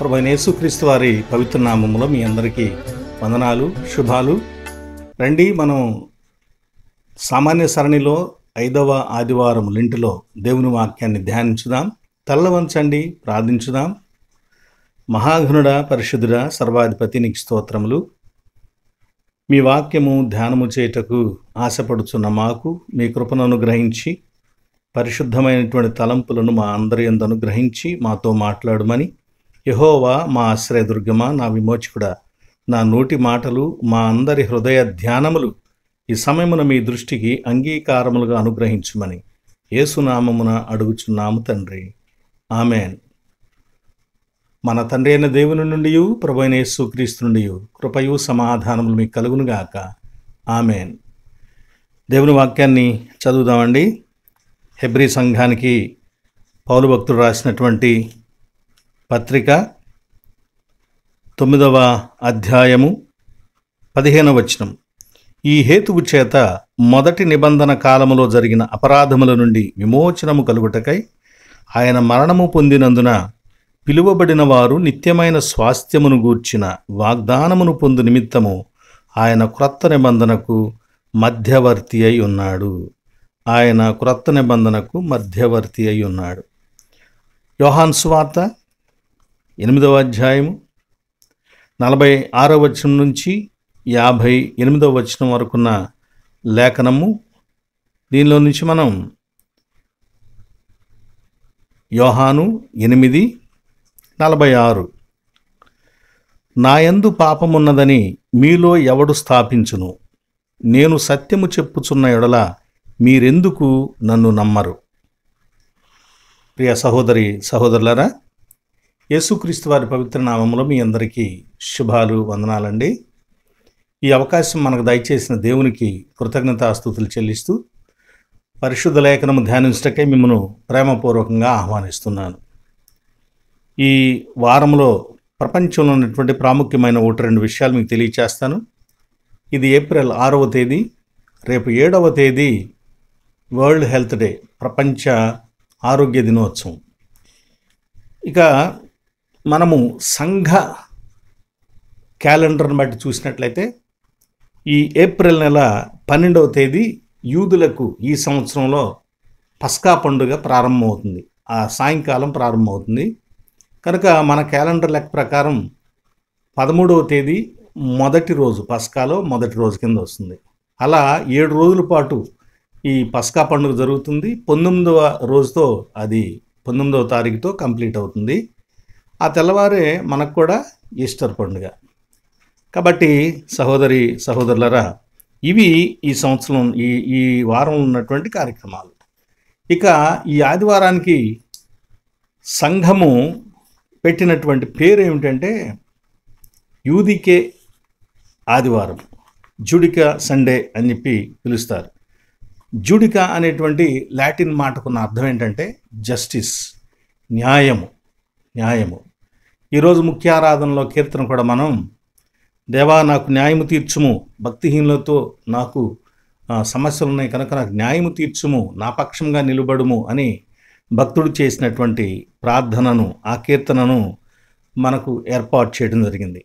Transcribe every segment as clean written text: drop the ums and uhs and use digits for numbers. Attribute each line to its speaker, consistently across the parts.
Speaker 1: ప్రభువైన యేసుక్రీస్తు వారి పవిత్ర నామములో మీ అందరికీ వందనాలు, శుభాలు. రండి, మనం సామాన్య సరణిలో 5వ ఆదివారం లింటిలో దేవుని వాక్యాన్ని ధ్యానించుదాం. తల్ల వంచండి, ప్రార్థించుదాం. మహాఘనుడా, పరిశుద్ధుడా, సర్వాధిపతి నీకు స్తోత్రములు. మీ వాక్యము ధ్యానము చేయుటకు ఆశపడుచున్న మాకు మీ కృపను అనుగ్రహించి పరిశుద్ధమైనటువంటి తలంపులను మా అందరి యందు అనుగ్రహించి మాతో మాట్లాడమని, యెహోవా మా ఆశ్రయదుర్గమా, నా విమోచకుడా, నా నోటి మాటలు మా అందరి హృదయ ధ్యానములు ఈ సమయమున మీ దృష్టికి అంగీకారములుగా అనుగ్రహించుమని యేసునామమున అడుగుచున్నాము తండ్రి, ఆమెన్. మన తండ్రి అయిన దేవుని నుండి, ప్రభువైన యేసుక్రీస్తు నుండి కృపయు సమాధానములు మీకు కలుగునుగాక, ఆమెన్. దేవుని వాక్యాన్ని చదువుదామండి. హెబ్రీ సంఘానికి పౌలు భక్తుడు రాసినటువంటి పత్రిక 9వ అధ్యాయము 15వ వచనం. ఈ హేతువు చేత మొదటి నిబంధన కాలములో జరిగిన అపరాధముల నుండి విమోచనము కలుగుటకై ఆయన మరణము పొందినందున పిలువబడిన వారు నిత్యమైన స్వాస్థ్యమును గూర్చిన వాగ్దానమును పొందు నిమిత్తము ఆయన క్రొత్త నిబంధనకు మధ్యవర్తి అయి ఉన్నాడు. ఆయన క్రొత్త నిబంధనకు మధ్యవర్తి అయి ఉన్నాడు. యోహాను సువార్త 8వ అధ్యాయము 46వ వచనం నుంచి 58వ వచనం వరకున్న లేఖనము. దీనిలో నుంచి మనం యోహాను 8:46, నాయందు పాపమున్నదని మీలో ఎవడు స్థాపించును? నేను సత్యము చెప్పుచున్న ఎడల మీరెందుకు నన్ను నమ్మరు? ప్రియ సహోదరి సహోదరులారా, యేసుక్రీస్తు వారి పవిత్ర నామములో మీ అందరికీ శుభాలు, వందనాలండి. ఈ అవకాశం మనకు దయచేసిన దేవునికి కృతజ్ఞతాస్తుతులు చెల్లిస్తూ పరిశుద్ధ లేఖనము ధ్యానించటకై మిమ్మల్ని ప్రేమపూర్వకంగా ఆహ్వానిస్తున్నాను. ఈ వారంలో ప్రపంచంలో ఉన్నటువంటి ప్రాముఖ్యమైన 1-2 విషయాలు మీకు తెలియచేస్తాను. ఇది ఏప్రిల్ 6వ తేదీ, రేపు 7వ తేదీ వరల్డ్ హెల్త్ డే, ప్రపంచ ఆరోగ్య దినోత్సవం. ఇక మనము సంఘ క్యాలెండర్ని బట్టి చూసినట్లయితే ఈ ఏప్రిల్ నెల 12వ తేదీ యూదులకు ఈ సంవత్సరంలో పస్కా పండుగ ప్రారంభమవుతుంది. ఆ సాయంకాలం ప్రారంభమవుతుంది. కనుక మన క్యాలెండర్ లెక్క ప్రకారం 13వ తేదీ మొదటి రోజు, పస్కాలో మొదటి రోజు కింద వస్తుంది. అలా 7 రోజుల పాటు ఈ పస్కా పండుగ జరుగుతుంది. 19వ రోజుతో, అది 19వ తారీఖుతో కంప్లీట్ అవుతుంది. ఆ తెల్లవారే మనకు కూడా ఈస్టర్ పండుగ. కాబట్టి సహోదరి సహోదరులరా, ఇవి ఈ సంవత్సరం ఈ వారం ఉన్నటువంటి కార్యక్రమాలు. ఇక ఈ ఆదివారానికి సంఘము పెట్టినటువంటి పేరు ఏమిటంటే యూదికే ఆదివారం, జుడికా సండే అని చెప్పి పిలుస్తారు. జుడికా అనేటువంటి లాటిన్ మాటకున్న అర్థం ఏంటంటే జస్టిస్, న్యాయము. ఈరోజు ముఖ్య ఆరాధనలో కీర్తన కూడా మనం, దేవా నాకు న్యాయము తీర్చుము, భక్తిహీనులతో నాకు సమస్యలు ఉన్నాయి కనుక నాకు న్యాయము తీర్చుము, నా పక్షంగా నిలబడుము అని భక్తుడు చేసినటువంటి ప్రార్థనను, ఆ కీర్తనను మనకు ఏర్పాటు చేయడం జరిగింది.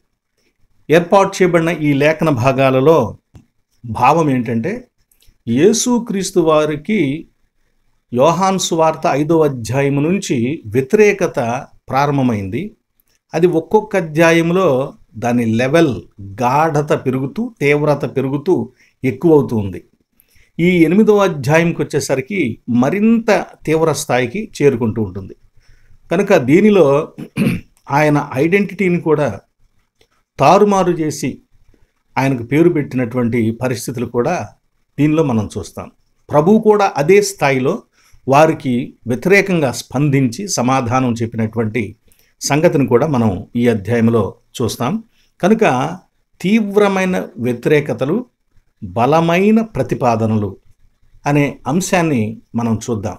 Speaker 1: ఏర్పాటు చేయబడిన ఈ లేఖన భాగాలలో భావం ఏంటంటే, యేసుక్రీస్తు వారికి యోహాను సువార్త 5వ అధ్యాయము నుంచి వ్యతిరేకత ప్రారంభమైంది. అది ఒక్కొక్క అధ్యాయంలో దాని లెవెల్, గాఢత పెరుగుతూ, తీవ్రత పెరుగుతూ ఎక్కువవుతూ ఉంది. ఈ 8వ అధ్యాయంకి వచ్చేసరికి మరింత తీవ్ర స్థాయికి చేరుకుంటూ ఉంటుంది. కనుక దీనిలో ఆయన ఐడెంటిటీని కూడా తారుమారు చేసి ఆయనకు పేరు పెట్టినటువంటి పరిస్థితులు కూడా దీనిలో మనం చూస్తాం. ప్రభువు కూడా అదే స్థాయిలో వారికి వ్యతిరేకంగా స్పందించి సమాధానం చెప్పినటువంటి సంగతిని కూడా మనం ఈ అధ్యాయంలో చూస్తాం. కనుక తీవ్రమైన వ్యతిరేకతలు, బలమైన ప్రతిపాదనలు అనే అంశాన్ని మనం చూద్దాం.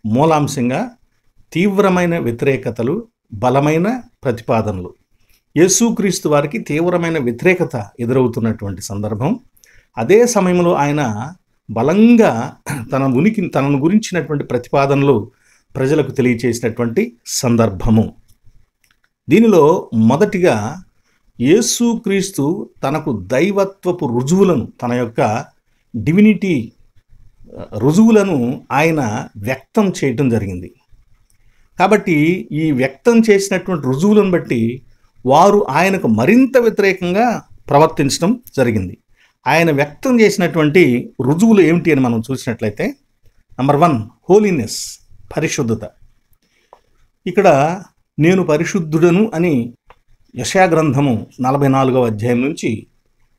Speaker 1: మూలాంశంగా తీవ్రమైన వ్యతిరేకతలు, బలమైన ప్రతిపాదనలు. యేసుక్రీస్తు వారికి తీవ్రమైన వ్యతిరేకత ఎదురవుతున్నటువంటి సందర్భం. అదే సమయంలో ఆయన బలంగా తనను గురించినటువంటి ప్రతిపాదనలు ప్రజలకు తెలియచేసినటువంటి సందర్భము. దీనిలో మొదటిగా యేసుక్రీస్తు తనకు దైవత్వపు రుజువులను, తన యొక్క డివినిటీ రుజువులను ఆయన వ్యక్తం చేయటం జరిగింది. కాబట్టి ఈ వ్యక్తం చేసినటువంటి రుజువులను బట్టి వారు ఆయనకు మరింత వ్యతిరేకంగా ప్రవర్తించడం జరిగింది. ఆయన వ్యక్తం చేసినటువంటి రుజువులు ఏమిటి అని మనం చూసినట్లయితే, నంబర్ 1 హోలీనెస్, పరిశుద్ధత. ఇక్కడ నేను పరిశుద్ధుడను అని యెషయా గ్రంథము 44వ అధ్యాయం నుంచి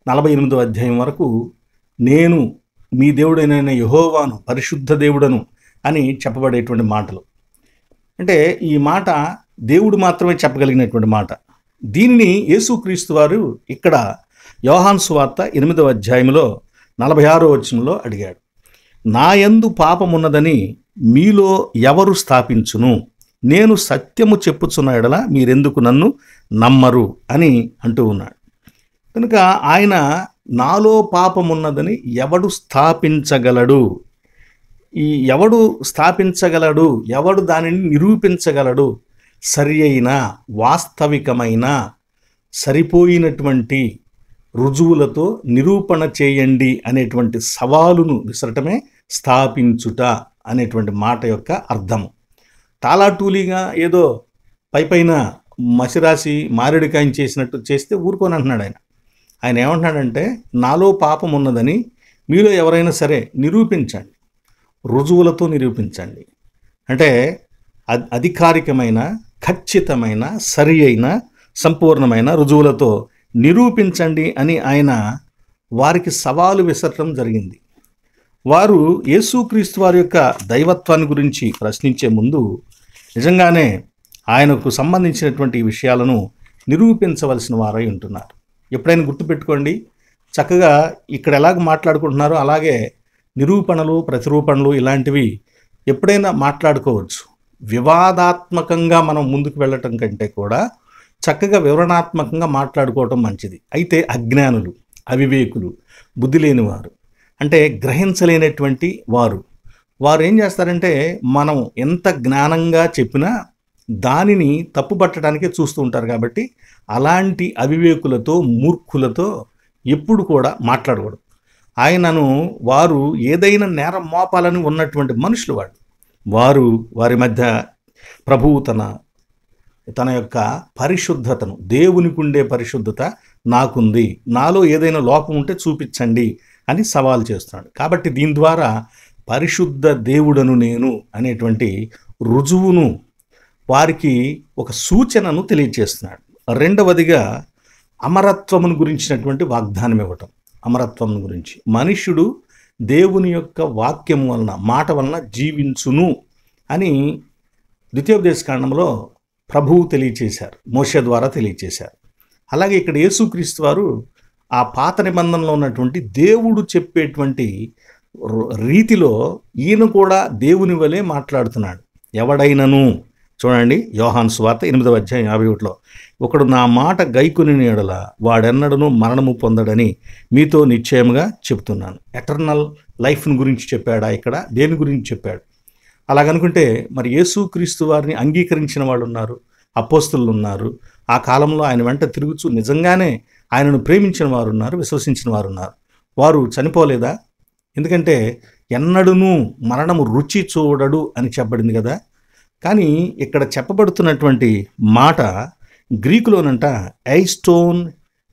Speaker 1: 48వ అధ్యాయం వరకు నేను మీ దేవుడైన యెహోవాను, పరిశుద్ధ దేవుడను అని చెప్పబడేటువంటి మాటలు. అంటే ఈ మాట దేవుడు మాత్రమే చెప్పగలిగినటువంటి మాట. దీనిని యేసుక్రీస్తు వారు ఇక్కడ యోహాను సువార్త 8వ అధ్యాయంలో 46వ వచనంలో అడిగాడు. నా యందు పాపమున్నదని మీలో ఎవరు స్థాపించును? నేను సత్యము చెప్పుచున్న ఎడల మీరెందుకు నన్ను నమ్మరు అని అంటూ ఉన్నాడు. కనుక ఆయన నాలో పాపమున్నదని ఎవడు స్థాపించగలడు? ఈ ఎవడు స్థాపించగలడు? ఎవడు దానిని నిరూపించగలడు? సరి అయిన, వాస్తవికమైన, సరిపోయినటువంటి రుజువులతో నిరూపణ చేయండి అనేటువంటి సవాలును విసరటమే స్థాపించుట అనేటువంటి మాట యొక్క అర్థము. తాలాటూలిగా ఏదో పైపైన మసిరాసి మారేడుకాయం చేసినట్టు చేస్తే ఊరుకొని అంటున్నాడు ఆయన. ఆయన ఏమంటున్నాడంటే, నాలో పాపం ఉన్నదని మీలో ఎవరైనా సరే నిరూపించండి, రుజువులతో నిరూపించండి. అంటే అధికారికమైన, ఖచ్చితమైన, సరి అయిన, సంపూర్ణమైన రుజువులతో నిరూపించండి అని ఆయన వారికి సవాలు విసరటం జరిగింది. వారు యేసుక్రీస్తు వారి యొక్క దైవత్వాన్ని గురించి ప్రశ్నించే ముందు నిజంగానే ఆయనకు సంబంధించినటువంటి విషయాలను నిరూపించవలసిన వారై ఉంటున్నారు. ఎప్పుడైనా గుర్తుపెట్టుకోండి, చక్కగా ఇక్కడ ఎలాగ మాట్లాడుకుంటున్నారో అలాగే నిరూపణలు, ప్రతిరూపణలు ఇలాంటివి ఎప్పుడైనా మాట్లాడుకోవచ్చు. వివాదాత్మకంగా మనం ముందుకు వెళ్ళటం కంటే కూడా చక్కగా వివరణాత్మకంగా మాట్లాడుకోవటం మంచిది. అయితే అజ్ఞానులు, అవివేకులు, బుద్ధి లేనివారు, అంటే గ్రహించలేనటువంటి వారు ఏం చేస్తారంటే, మనం ఎంత జ్ఞానంగా చెప్పినా దానిని తప్పుపట్టడానికే చూస్తూ ఉంటారు. కాబట్టి అలాంటి అవివేకులతో, మూర్ఖులతో ఎప్పుడు కూడా మాట్లాడకూడదు. ఆయనను వారు ఏదైనా నేరం మోపాలని ఉన్నటువంటి మనుషులు వారి మధ్య ప్రభువు తన యొక్క పరిశుద్ధతను, దేవునికి ఉండే పరిశుద్ధత నాకుంది, నాలో ఏదైనా లోపం ఉంటే చూపించండి అని సవాల్ చేస్తున్నాడు. కాబట్టి దీని ద్వారా పరిశుద్ధ దేవుడను నేను అనేటువంటి రుజువును, వారికి ఒక సూచనను తెలియజేస్తున్నాడు. రెండవదిగా అమరత్వమును గురించినటువంటి వాగ్దానం ఇవ్వటం. అమరత్వం గురించి మనుష్యుడు దేవుని యొక్క వాక్యం వలన, మాట వలన జీవించును అని ద్వితీయోపదేశకాండంలో ప్రభువు తెలియచేశారు, మోషే ద్వారా తెలియచేశారు. అలాగే ఇక్కడ యేసుక్రీస్తు వారు ఆ పాత నిబంధనలో ఉన్నటువంటి దేవుడు చెప్పేటువంటి రీతిలో ఈయన కూడా దేవుని వలె మాట్లాడుతున్నాడు. ఎవడైనను, చూడండి యోహాను సువార్త 8వ అధ్యాయం 51లో, ఒకడు నా మాట గైకొని ఎడల వాడెన్నడను మరణము పొందడని మీతో నిశ్చయముగా చెప్తున్నాను. ఎటర్నల్ లైఫ్ను గురించి చెప్పాడా ఇక్కడ? దేని గురించి చెప్పాడు? అలాగనుకుంటే మరి యేసుక్రీస్తు వారిని అంగీకరించిన వాళ్ళు ఉన్నారు, అపోస్తలులు ఉన్నారు, ఆ కాలంలో ఆయన వెంట తిరుగుచూ నిజంగానే ఆయనను ప్రేమించిన వారు ఉన్నారు, విశ్వసించిన వారు ఉన్నారు. వారు చనిపోలేదా? ఎందుకంటే ఎన్నడూనూ మరణము రుచి చూడడు అని చెప్పబడింది కదా. కానీ ఇక్కడ చెప్పబడుతున్నటువంటి మాట గ్రీకులోనంట ఐస్టోన్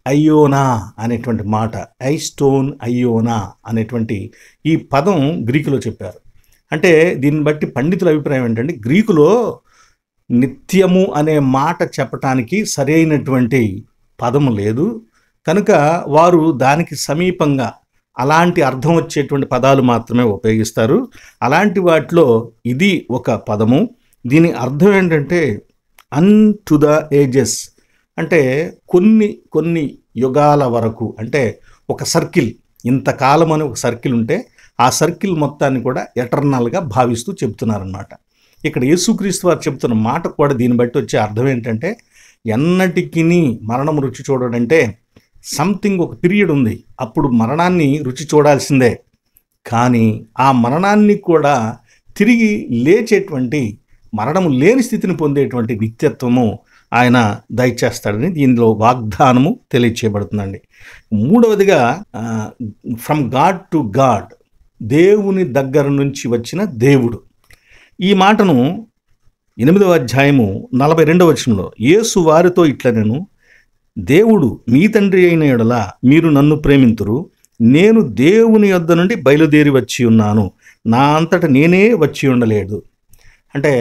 Speaker 1: అయ్యోనా అనేటువంటి మాట, ఐస్టోన్ అయ్యోనా అనేటువంటి ఈ పదం గ్రీకులో చెప్పారు. అంటే దీన్ని బట్టి పండితుల అభిప్రాయం ఏంటంటే, గ్రీకులో నిత్యము అనే మాట చెప్పటానికి సరైనటువంటి పదము లేదు కనుక వారు దానికి సమీపంగా అలాంటి అర్థం వచ్చేటువంటి పదాలు మాత్రమే ఉపయోగిస్తారు. అలాంటి వాటిలో ఇది ఒక పదము. దీని అర్థం ఏంటంటే అన్ టు ద ఏజెస్, అంటే కొన్ని యుగాల వరకు, అంటే ఒక సర్కిల్, ఇంతకాలం అని ఒక సర్కిల్ ఉంటే ఆ సర్కిల్ మొత్తాన్ని కూడా ఎటర్నల్గా భావిస్తూ చెప్తున్నారన్నమాట. ఇక్కడ యేసుక్రీస్తు వారు చెప్తున్న మాట కూడా దీన్ని బట్టి వచ్చే అర్థం ఏంటంటే, ఎన్నటికీ మరణం రుచి చూడడంటే సంథింగ్, ఒక పీరియడ్ ఉంది, అప్పుడు మరణాన్ని రుచి చూడాల్సిందే. కానీ ఆ మరణాన్ని కూడా తిరిగి లేచేటువంటి, మరణము లేని స్థితిని పొందేటువంటి నిత్యత్వము ఆయన దయచేస్తాడని దీనిలో వాగ్దానము తెలియచేయబడుతుందండి. మూడవదిగా ఫ్రమ్ గాడ్ టు గాడ్, దేవుని దగ్గర నుంచి వచ్చిన దేవుడు. ఈ మాటను 8వ అధ్యాయము 42వ వచనంలో యేసు వారితో ఇట్లనెను, దేవుడు మీ తండ్రి అయిన యెడల మీరు నన్ను ప్రేమింతురు, నేను దేవుని యొద్ద నుండి బయలుదేరి వచ్చి ఉన్నాను, నా అంతట నేనే వచ్చి ఉండలేదు. అంటే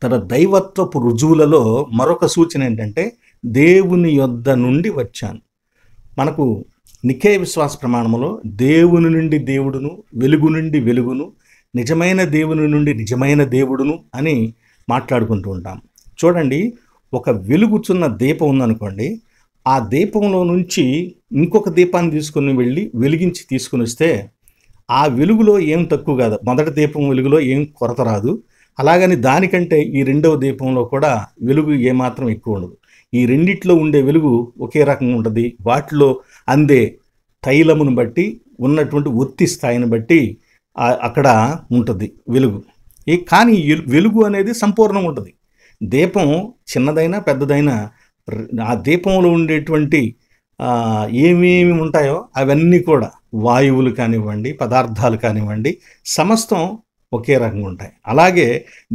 Speaker 1: తన దైవత్వపు రుజువులలో మరొక సూచన ఏంటంటే దేవుని యొద్ద నుండి వచ్చాను. మనకు నికేయ విశ్వాస ప్రమాణములో దేవుని నుండి దేవుడును, వెలుగు నుండి వెలుగును, నిజమైన దేవుని నుండి నిజమైన దేవుడును అని మాట్లాడుకుంటూ ఉంటాం. చూడండి, ఒక వెలుగుచున్న దీపం ఉందనుకోండి, ఆ దీపంలో నుంచి ఇంకొక దీపాన్ని తీసుకుని వెళ్ళి వెలిగించి తీసుకుని వస్తే ఆ వెలుగులో ఏం తక్కువ కాదు, మొదటి దీపం వెలుగులో ఏం కొరత రాదు. అలాగని దానికంటే ఈ రెండవ దీపంలో కూడా వెలుగు ఏమాత్రం ఎక్కువ ఉండదు. ఈ రెండిట్లో ఉండే వెలుగు ఒకే రకంగా ఉంటుంది. వాటిలో అందే తైలమును బట్టి, ఉన్నటువంటి ఒత్తి స్థాయిని బట్టి అక్కడ ఉంటుంది వెలుగు. కానీ వెలుగు అనేది సంపూర్ణంగా ఉంటుంది. దీపం చిన్నదైనా పెద్దదైనా ఆ దీపంలో ఉండేటువంటి ఏమేమి ఉంటాయో అవన్నీ కూడా వాయువులు కానివ్వండి, పదార్థాలు కానివ్వండి, సమస్తం ఒకే రకంగా ఉంటాయి. అలాగే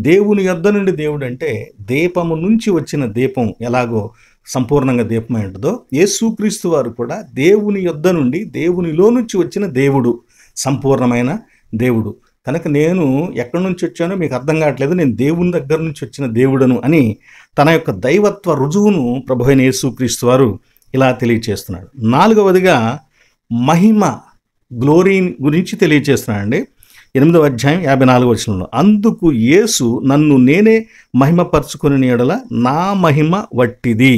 Speaker 1: దేవుని యొద్ద నుండి దేవుడు అంటే దీపము నుంచి వచ్చిన దీపం ఎలాగో సంపూర్ణంగా దీపమై ఉంటుందో, యేసుక్రీస్తు వారు కూడా దేవుని యొద్ద నుండి, దేవునిలో నుంచి వచ్చిన దేవుడు, సంపూర్ణమైన దేవుడు. కనుక నేను ఎక్కడి నుంచి వచ్చానో మీకు అర్థం కావట్లేదు, నేను దేవుని దగ్గర నుంచి వచ్చిన దేవుడను అని తన యొక్క దైవత్వ రుజువును ప్రభువైన యేసుక్రీస్తు వారు ఇలా తెలియచేస్తున్నాడు. నాలుగవదిగా మహిమ, గ్లోరీ గురించి తెలియచేస్తున్నాడండి. 8వ అధ్యాయం 54వ వచనంలో, అందుకు యేసు నన్ను నేనే మహిమపరచుకుని యెడల నా మహిమ వట్టిది,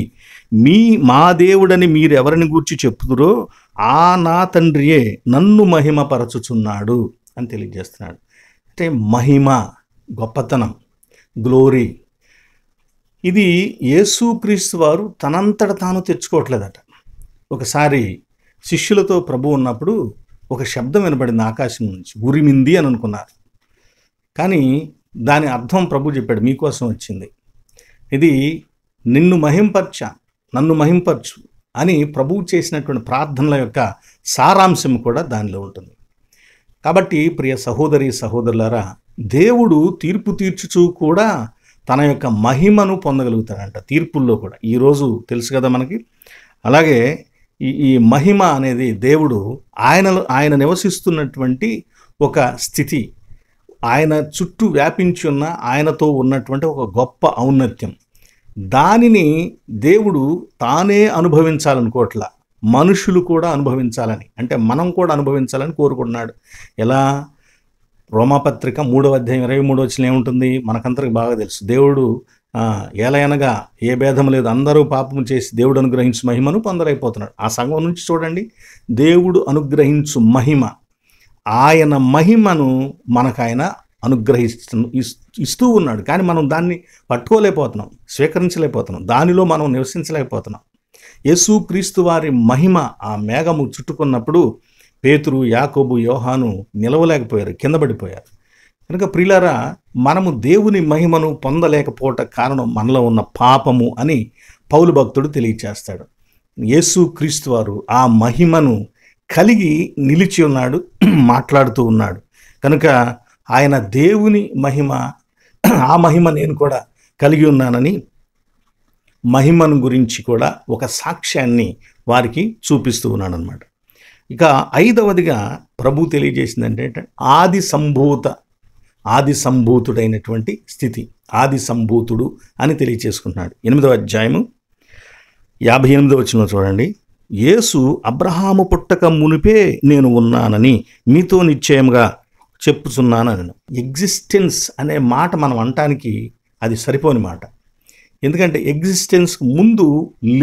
Speaker 1: మా దేవుడని మీరు ఎవరిని గూర్చి చెప్పుదురో ఆ నా తండ్రియే నన్ను మహిమపరచుచున్నాడు అని తెలియజేస్తున్నాడు. అంటే మహిమ, గొప్పతనం, గ్లోరీ, ఇది యేసుక్రీస్తు వారు తనంతట తాను తెచ్చుకోవట్లేదట. ఒకసారి శిష్యులతో ప్రభు ఉన్నప్పుడు ఒక శబ్దం వినబడింది ఆకాశం నుంచి, ఉరిమింది అని అనుకున్నారు. కానీ దాని అర్థం ప్రభు చెప్పాడు, మీకోసం వచ్చింది, ఇది నిన్ను మహింపర్చా, నన్ను మహింపరచు అని ప్రభువు చేసినటువంటి ప్రార్థనల యొక్క సారాంశం కూడా దానిలో ఉంటుంది. కాబట్టి ప్రియ సహోదరి సహోదరులారా, దేవుడు తీర్పు తీర్చుచూ కూడా తన యొక్క మహిమను పొందగలుగుతాడంట తీర్పుల్లో కూడా. ఈరోజు తెలుసు కదా మనకి. అలాగే ఈ మహిమ అనేది దేవుడు ఆయన నివసిస్తున్నటువంటి ఒక స్థితి, ఆయన చుట్టూ వ్యాపించి ఉన్న ఆయనతో ఉన్నటువంటి ఒక గొప్ప ఔన్నత్యం, దానిని దేవుడు తానే అనుభవించాలనుకోవట్లా, మనుషులు కూడా అనుభవించాలని, అంటే మనం కూడా అనుభవించాలని కోరుకుంటున్నాడు. ఎలా? రోమాపత్రిక 3వ అధ్యాయం 23వ వచనం ఏముంటుంది? మనకందరికి బాగా తెలుసు. దేవుడు ఏలయనగా ఏ భేదం లేదు, అందరూ పాపము చేసి దేవుడు అనుగ్రహించు మహిమను పొందలేకపోతున్నాడు. ఆ సంఘం నుంచి చూడండి, దేవుడు అనుగ్రహించు మహిమ, ఆయన మహిమను మనకు ఆయన ఇస్తూ ఉన్నాడు. కానీ మనం దాన్ని పట్టుకోలేకపోతున్నాం, స్వీకరించలేకపోతున్నాం, దానిలో మనం నివసించలేకపోతున్నాం. యేసుక్రీస్తు వారి మహిమ ఆ మేఘము చుట్టుకున్నప్పుడు పేతురు, యాకోబు, యోహాను నిలవలేకపోయారు, కింద పడిపోయారు. కనుక ప్రియులారా, మనము దేవుని మహిమను పొందలేకపోవటం కారణం మనలో ఉన్న పాపము అని పౌలు భక్తుడు తెలియచేస్తాడు. యేసుక్రీస్తు వారు ఆ మహిమను కలిగి నిలిచి ఉన్నాడు, మాట్లాడుతూ ఉన్నాడు. కనుక ఆయన దేవుని మహిమ, ఆ మహిమ నేను కూడా కలిగి ఉన్నానని మహిమను గురించి కూడా ఒక సాక్ష్యాన్ని వారికి చూపిస్తూ ఉన్నాడు అన్నమాట. ఇక 5వదిగా ప్రభు తెలియజేసింది అంటే ఆది సంభూతుడైనటువంటి స్థితి, ఆది సంభూతుడు అని తెలియచేసుకుంటున్నాడు. 8వ అధ్యాయము 58వ వచనంలో చూడండి, యేసు అబ్రహాము పుట్టక మునిపే నేను ఉన్నానని మీతో నిశ్చయంగా చెప్పుచున్నానని. ఎగ్జిస్టెన్స్ అనే మాట మనం అనటానికి అది సరిపోని మాట. ఎందుకంటే ఎగ్జిస్టెన్స్ ముందు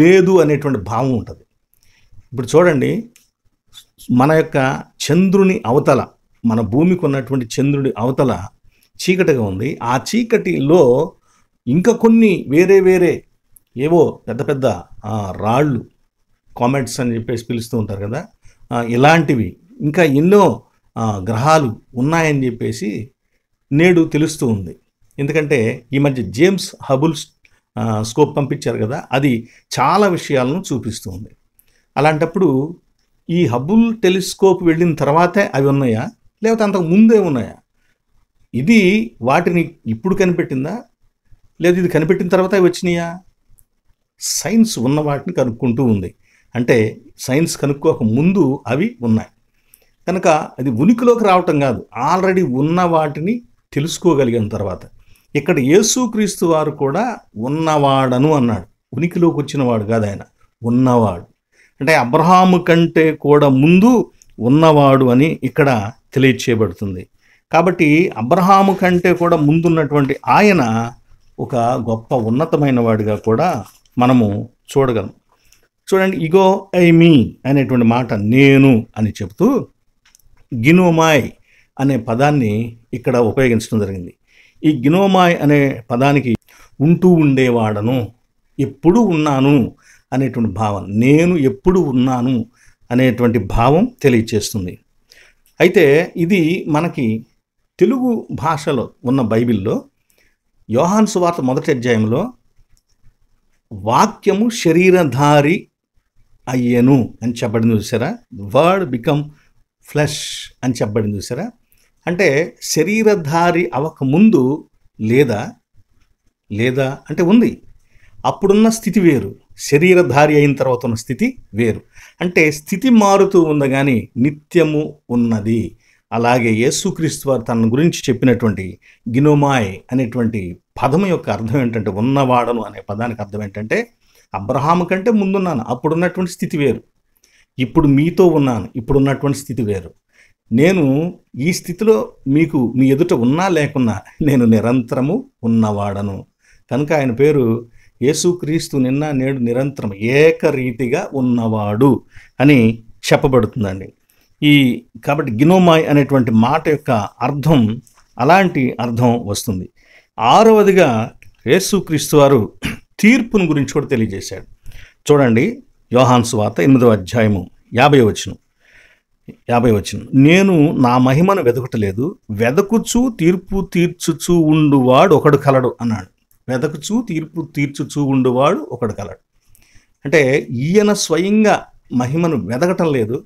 Speaker 1: లేదు అనేటువంటి భావం ఉంటుంది. ఇప్పుడు చూడండి, మన యొక్క చంద్రుని అవతల, మన భూమికి ఉన్నటువంటి చంద్రుడి అవతల చీకటిగా ఉంది. ఆ చీకటిలో ఇంకా కొన్ని వేరే వేరే ఏవో పెద్ద పెద్ద రాళ్ళు, కామెట్స్ అని చెప్పేసి పిలుస్తూ ఉంటారు కదా, ఇలాంటివి ఇంకా ఎన్నో గ్రహాలు ఉన్నాయని చెప్పేసి నేడు తెలుస్తూ ఉంది. ఎందుకంటే ఈ మధ్య జేమ్స్ హబుల్ స్కోప్ పంపించారు కదా, అది చాలా విషయాలను చూపిస్తుంది. అలాంటప్పుడు ఈ హబుల్ టెలిస్కోప్ వెళ్ళిన తర్వాతే అవి ఉన్నాయా, లేకపోతే అంతకు ముందే ఉన్నాయా? ఇది వాటిని ఇప్పుడు కనిపెట్టిందా, లేదు ఇది కనిపెట్టిన తర్వాత అవి వచ్చినాయా? సైన్స్ ఉన్న వాటిని కనుక్కుంటూ ఉంది. అంటే సైన్స్ కనుక్కోక ముందు అవి ఉన్నాయి కనుక అది ఉనికిలోకి రావటం కాదు, ఆల్రెడీ ఉన్న వాటిని తెలుసుకోగలిగిన తర్వాత. ఇక్కడ యేసుక్రీస్తు వారు కూడా ఉన్నవాడను అన్నాడు. ఉనికిలోకి వచ్చినవాడు కాదు, ఆయన ఉన్నవాడు. అంటే అబ్రహాము కంటే కూడా ముందు ఉన్నవాడు అని ఇక్కడ తెలియచేయబడుతుంది. కాబట్టి అబ్రహాము కంటే కూడా ముందున్నటువంటి ఆయన ఒక గొప్ప ఉన్నతమైన వాడిగా కూడా మనము చూడగలం. చూడండి, ఇగో ఐ మీ అనేటువంటి మాట నేను అని చెప్తూ గినోమాయ్ అనే పదాన్ని ఇక్కడ ఉపయోగించడం జరిగింది. ఈ గినోమాయ్ అనే పదానికి ఉంటూ ఉండేవాడను, ఎప్పుడు ఉన్నాను అనేటువంటి భావం, నేను ఎప్పుడు ఉన్నాను అనేటువంటి భావం తెలియచేస్తుంది. అయితే ఇది మనకి తెలుగు భాషలో ఉన్న బైబిల్లో యోహాను సువార్త 1వ అధ్యాయంలో వాక్యము శరీరధారి అయ్యెను అని చెప్పబడింది చూసారా, వర్డ్ బికమ్ ఫ్లెష్ అని చెప్పబడింది చూసారా. అంటే శరీరధారి అవ్వకముందు లేదా లేదా అంటే ఉంది, అప్పుడున్న స్థితి వేరు, శరీరధారి అయిన తర్వాత ఉన్న స్థితి వేరు. అంటే స్థితి మారుతూ ఉంది కానీ నిత్యము ఉన్నది. అలాగే యేసుక్రీస్తు వారు తన గురించి చెప్పినటువంటి గినోమాయ్ అనేటువంటి పదం యొక్క అర్థం ఏంటంటే ఉన్నవాడను అనే పదానికి అర్థం ఏంటంటే అబ్రహాము కంటే ముందున్నాను, అప్పుడున్నటువంటి స్థితి వేరు, ఇప్పుడు మీతో ఉన్నాను, ఇప్పుడున్నటువంటి స్థితి వేరు. నేను ఈ స్థితిలో మీకు మీ ఎదుట ఉన్నా లేకున్నా నేను నిరంతరము ఉన్నవాడను. కనుక ఆయన పేరు యేసుక్రీస్తు నిన్న నేడు నిరంతరం ఏకరీతిగా ఉన్నవాడు అని చెప్పబడుతుందండి. కాబట్టి గినోమాయ్ అనేటువంటి మాట యొక్క అర్థం అలాంటి అర్థం వస్తుంది. 6వదిగా యేసుక్రీస్తు వారు తీర్పును గురించి కూడా తెలియజేశాడు. చూడండి, యోహాను సువార్త 8వ అధ్యాయము 50వ వచనం, నేను నా మహిమను వెదకటలేదు, వెదకుచూ తీర్పు తీర్చుచూ ఉండువాడు ఒకడు కలడు అన్నాడు. వెదకుచూ తీర్పు తీర్చుచూ ఉండువాడు ఒకడు కలడు అంటే ఈయన స్వయంగా మహిమను వెదకటం లేదు,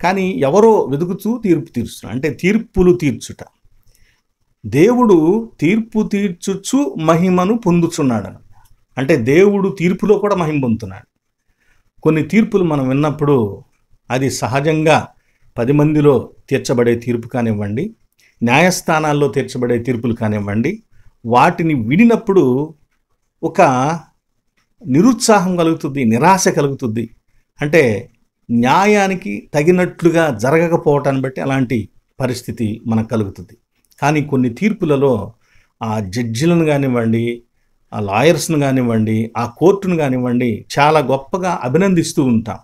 Speaker 1: కానీ ఎవరో వెదుకుతూ తీర్పు తీర్చుతున్నాడు. అంటే తీర్పులు తీర్చుట, దేవుడు తీర్పు తీర్చుచు మహిమను పొందుచున్నాడు. అంటే దేవుడు తీర్పులో కూడా మహిమ పొందుతున్నాడు. కొన్ని తీర్పులు మనం విన్నప్పుడు అది సహజంగా 10 మందిలో తీర్చబడే తీర్పు కానివ్వండి, న్యాయస్థానాల్లో తీర్చబడే తీర్పులు కానివ్వండి, వాటిని వినినప్పుడు ఒక నిరుత్సాహం కలుగుతుంది, నిరాశ కలుగుతుంది. అంటే న్యాయానికి తగినట్లుగా జరగకపోవటాన్ని బట్టి అలాంటి పరిస్థితి మనకు కలుగుతుంది. కానీ కొన్ని తీర్పులలో ఆ జడ్జిలను కానివ్వండి, ఆ లాయర్స్ను కానివ్వండి, ఆ కోర్టును కానివ్వండి చాలా గొప్పగా అభినందిస్తూ ఉంటాం.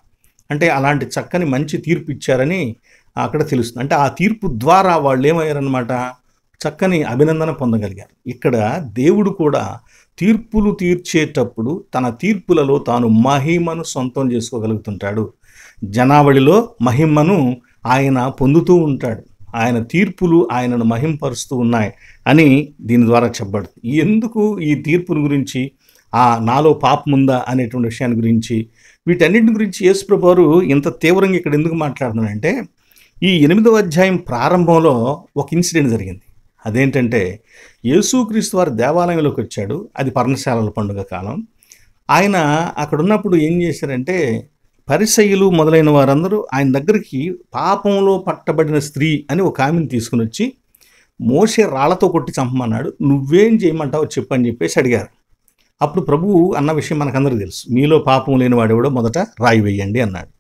Speaker 1: అంటే అలాంటి చక్కని మంచి తీర్పు ఇచ్చారని అక్కడ తెలుస్తుంది. అంటే ఆ తీర్పు ద్వారా వాళ్ళు ఏమయ్యారనమాట, చక్కని అభినందన పొందగలిగారు. ఇక్కడ దేవుడు కూడా తీర్పులు తీర్చేటప్పుడు తన తీర్పులలో తాను మహిమను సొంతం చేసుకోగలుగుతుంటాడు. జనావళిలో మహిమను ఆయన పొందుతూ ఉంటాడు. ఆయన తీర్పులు ఆయనను మహింపరుస్తూ ఉన్నాయి అని దీని ద్వారా చెప్పబడుతుంది. ఎందుకు ఈ తీర్పుని గురించి, నాలో పాపం ఉందా అనేటువంటి విషయాన్ని గురించి, వీటన్నిటి గురించి యేసుప్రభువు వారు ఇంత తీవ్రంగా ఇక్కడ ఎందుకు మాట్లాడుతున్నాడంటే, ఈ 8వ అధ్యాయం ప్రారంభంలో ఒక ఇన్సిడెంట్ జరిగింది. అదేంటంటే యేసుక్రీస్తు వారు దేవాలయంలోకి వచ్చాడు. అది పర్ణశాలల పండుగ కాలం. ఆయన అక్కడ ఉన్నప్పుడు ఏం చేశారంటే, పరిసయ్యులు మొదలైన వారందరూ ఆయన దగ్గరికి పాపంలో పట్టబడిన స్త్రీ అని ఒక ఆమెను తీసుకుని వచ్చి మోషే రాళ్లతో కొట్టి చంపమన్నాడు, నువ్వేం చేయమంటావో చెప్పని చెప్పేసి అడిగారు. అప్పుడు ప్రభువు అన్న విషయం మనకందరికీ తెలుసు, మీలో పాపం లేని వాడెవడో మొదట రాయి వేయండి అన్నాడు.